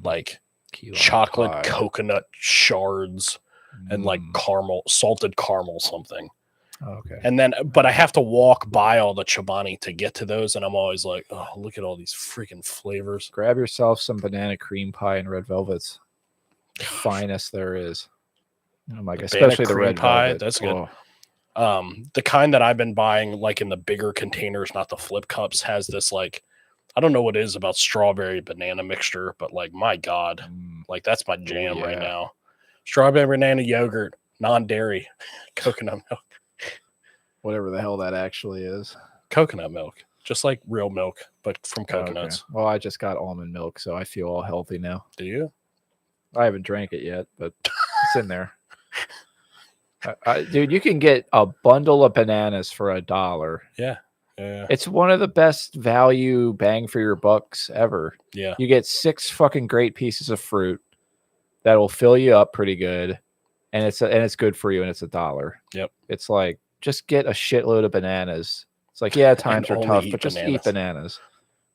like chocolate coconut shards, and like salted caramel something. Okay. And then, but I have to walk by all the Chobani to get to those, and I'm always like, oh, look at all these freaking flavors. Grab yourself some banana cream pie and red velvet's the finest there is. Oh my god, especially the red pie. velvet. That's good. Oh. The kind that I've been buying, like in the bigger containers, not the flip cups, has this like, I don't know what it is about strawberry banana mixture, but like, my God, like that's my jam right now. Strawberry banana yogurt, non-dairy, coconut milk. Whatever the hell that actually is. Coconut milk, just like real milk, but from coconuts. Okay. Well, I just got almond milk, so I feel all healthy now. Do you? I haven't drank it yet, but it's in there. Dude, you can get a bundle of bananas for $1. Yeah. Yeah. It's one of the best value bang for your bucks ever. Yeah. You get 6 fucking great pieces of fruit that will fill you up pretty good, and it's good for you, and it's $1. Yep. It's like, just get a shitload of bananas. It's like, yeah, times are tough, but just eat bananas.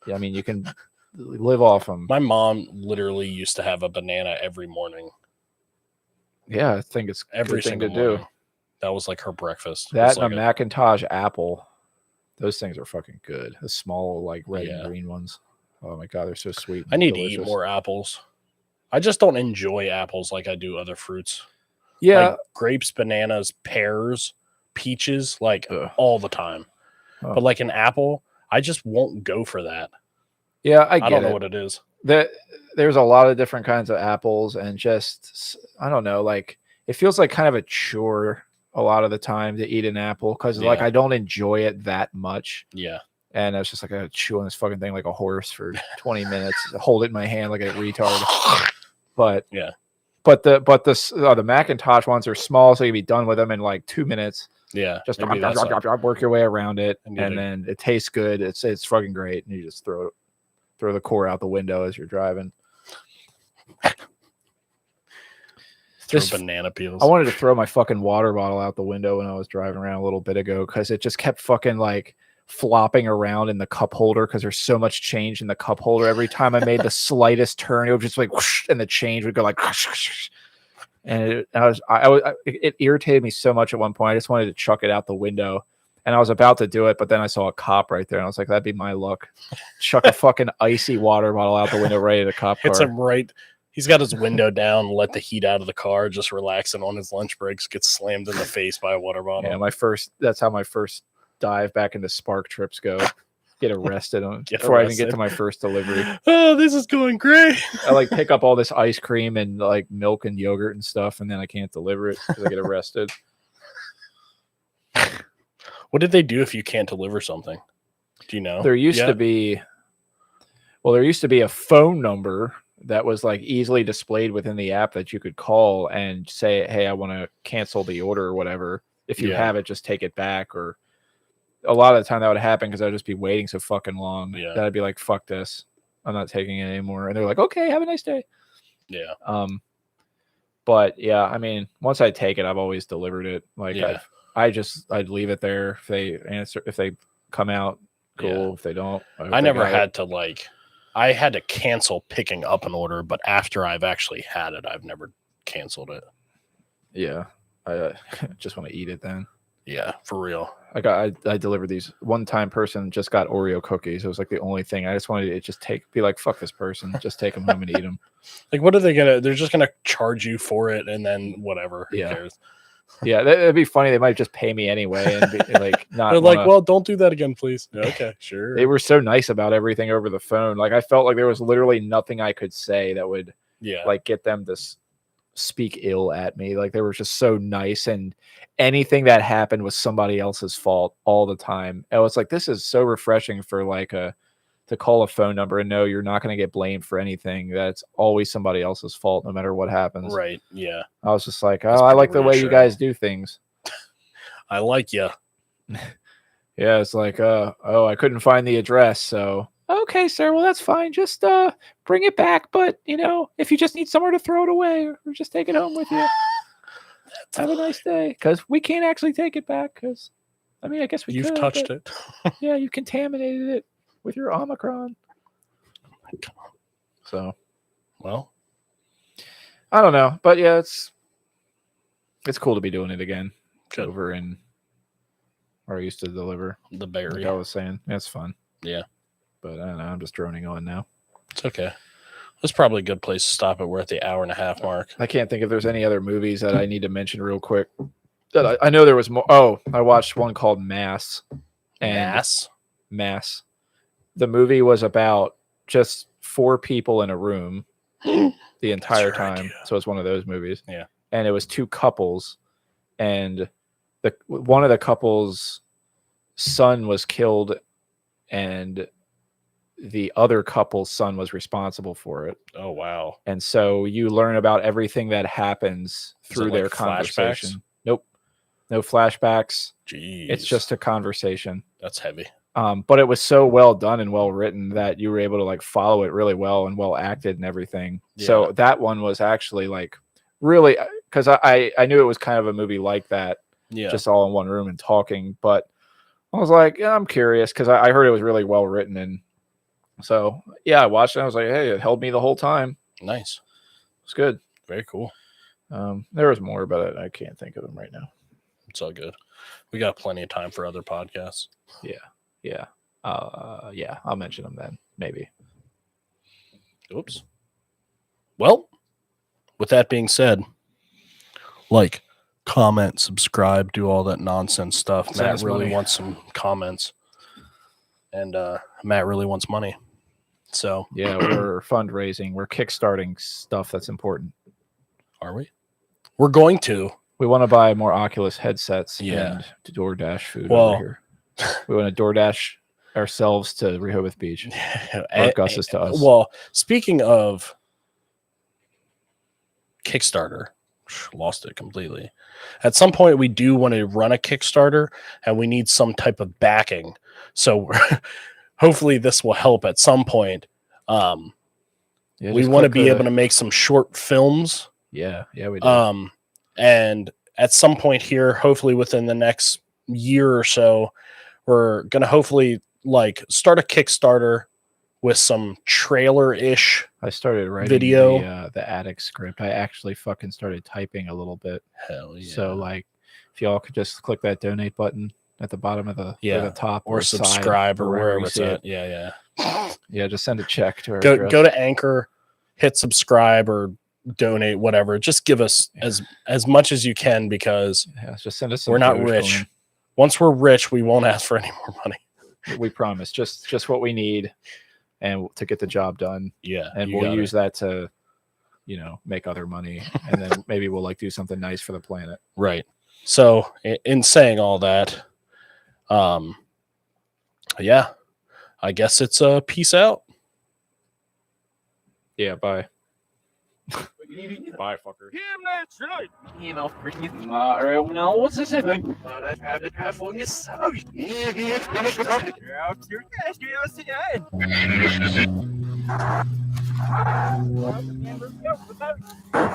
Yeah, I mean, you can live off them. My mom literally used to have a banana every morning. Yeah, I think it's every thing to morning. do. That was like her breakfast. That and like a Macintosh apple. Those things are fucking good. The small, like red and green ones. Oh my god, they're so sweet. I need to eat more apples. I just don't enjoy apples like I do other fruits. Yeah, like grapes, bananas, pears, peaches, like all the time. Oh. But like an apple, I just won't go for that. Yeah, I don't know what it is. There's a lot of different kinds of apples, and just I don't know, like it feels like kind of a chore a lot of the time to eat an apple because like I don't enjoy it that much. Yeah. And I was just like, I chew on this fucking thing like a horse for 20 minutes, hold it in my hand like a retard. But yeah. But the Macintosh ones are small, so you can be done with them in like 2 minutes. Yeah, just work your way around it, and then it tastes good. It's fucking great, and you just throw the core out the window as you're driving. Banana peels. I wanted to throw my fucking water bottle out the window when I was driving around a little bit ago because it just kept fucking like flopping around in the cup holder because there's so much change in the cup holder. Every time I made the slightest turn, it would just like whoosh, and the change would go like whoosh, and it irritated me so much at one point. I just wanted to chuck it out the window, and I was about to do it, but then I saw a cop right there, and I was like, that'd be my luck. Chuck a fucking icy water bottle out the window right at a cop car. Hits him right. He's got his window down, let the heat out of the car, just relaxing on his lunch breaks, gets slammed in the face by a water bottle. Yeah, that's how my first dive back into Spark trips go. Get arrested before I even get to my first delivery. Oh, this is going great. I like pick up all this ice cream and like milk and yogurt and stuff, and then I can't deliver it because I get arrested. What did they do if you can't deliver something? Do you know? There used to be a phone number that was like easily displayed within the app that you could call and say, hey, I want to cancel the order or whatever. If you have it, just take it back. Or a lot of the time that would happen because I'd just be waiting so fucking long that I'd be like, fuck this. I'm not taking it anymore. And they're like, okay, have a nice day. Yeah. But yeah, I mean, once I take it, I've always delivered it. Like I'd leave it there. If they answer, if they come out, cool. Yeah. If they don't, I never had to like, I had to cancel picking up an order, but after I've actually had it, I've never canceled it. Yeah. I just want to eat it then. Yeah, for real. I delivered these. One time person just got Oreo cookies. It was like the only thing. I just wanted to just be like, fuck this person. Just take them home and eat them. Like, what are they going to, they're just going to charge you for it and then whatever. Who cares? Yeah, that'd be funny. They might just pay me anyway and be like, not. They're like, well, don't do that again, please. Okay, sure. They were so nice about everything over the phone. Like, I felt like there was literally nothing I could say that would, like, get them to speak ill at me. Like, they were just so nice, and anything that happened was somebody else's fault all the time. And it's like, this is so refreshing for like to call a phone number and know you're not going to get blamed for anything. That's always somebody else's fault, no matter what happens. Right. Yeah. I was just like, I like the way you guys do things. I like you. Yeah. It's like, I couldn't find the address. So, okay, sir. Well, that's fine. Just bring it back. But, if you just need somewhere to throw it away or just take it home with you, have a nice day. Because we can't actually take it back. Because, I mean, I guess You've touched it. Yeah, you contaminated it with your Omicron. So, well, I don't know, but yeah, it's cool to be doing it again. Good. Over in where I used to deliver. The Bay Like Area. I was saying, that's fun. Yeah. But I don't know. I'm just droning on now. It's okay. That's probably a good place to stop it. We're at the hour-and-a-half mark. I can't think if there's any other movies that I need to mention real quick. That I know there was more. Oh, I watched one called Mass. And Mass. The movie was about just 4 people in a room the entire time. idea. So it's one of those movies. Yeah. And it was 2 couples, and one of the couple's son was killed, and the other couple's son was responsible for it. Oh, wow. And so you learn about everything that happens through their conversation. Flashbacks? Nope. No flashbacks. Jeez. It's just a conversation. That's heavy. But it was so well done and well written that you were able to like follow it really well and well acted and everything. Yeah. So that one was actually like really, because I knew it was kind of a movie like that, Yeah. just all in one room and talking. But I was like, yeah, I'm curious because I heard it was really well written. And so, yeah, I watched it. I was like, hey, it held me the whole time. Nice. It's good. Very cool. There was more, but I can't think of them right now. It's all good. We got plenty of time for other podcasts. Yeah. Yeah. I'll mention them then, maybe. Oops. Well, with that being said, like, comment, subscribe, do all that nonsense stuff. Send Matt us really money. wants some comments. And Matt really wants money. So Yeah, we're fundraising. We're kickstarting stuff that's important. are we? We're going to. We want to buy more Oculus headsets Yeah. and to DoorDash food Well- over here. We want to DoorDash ourselves to Rehoboth Beach. Or Gus's to us. Well, speaking of Kickstarter, lost it completely. At some point, we do want to run a Kickstarter, and we need some type of backing. So hopefully, this will help at some point. Yeah, We just want to click be the- able to make some short films. Yeah, we do. And at some point here, hopefully within the next year or so, we're going to hopefully like start a Kickstarter with some trailer-ish. I started writing video. the attic script. I actually fucking started typing a little bit. Hell yeah. So like, if y'all could just click that donate button at the bottom of the or the top or side subscribe or wherever you it's see at. it. Yeah. Yeah, just send a check to our Go address. to Anchor, hit subscribe or donate, whatever. Just give us as much as you can because Yeah, just send us some we're not Dogecoin. rich. Once we're rich, we won't ask for any more money. We promise. Just what we need and to get the job done. Yeah. And we'll use that to, make other money. And then maybe we'll like do something nice for the planet. Right. So in saying all that, yeah, I guess it's a peace out. Yeah, bye. Bye, fucker. You know, freaking. Alright, now what's this thing? Yeah.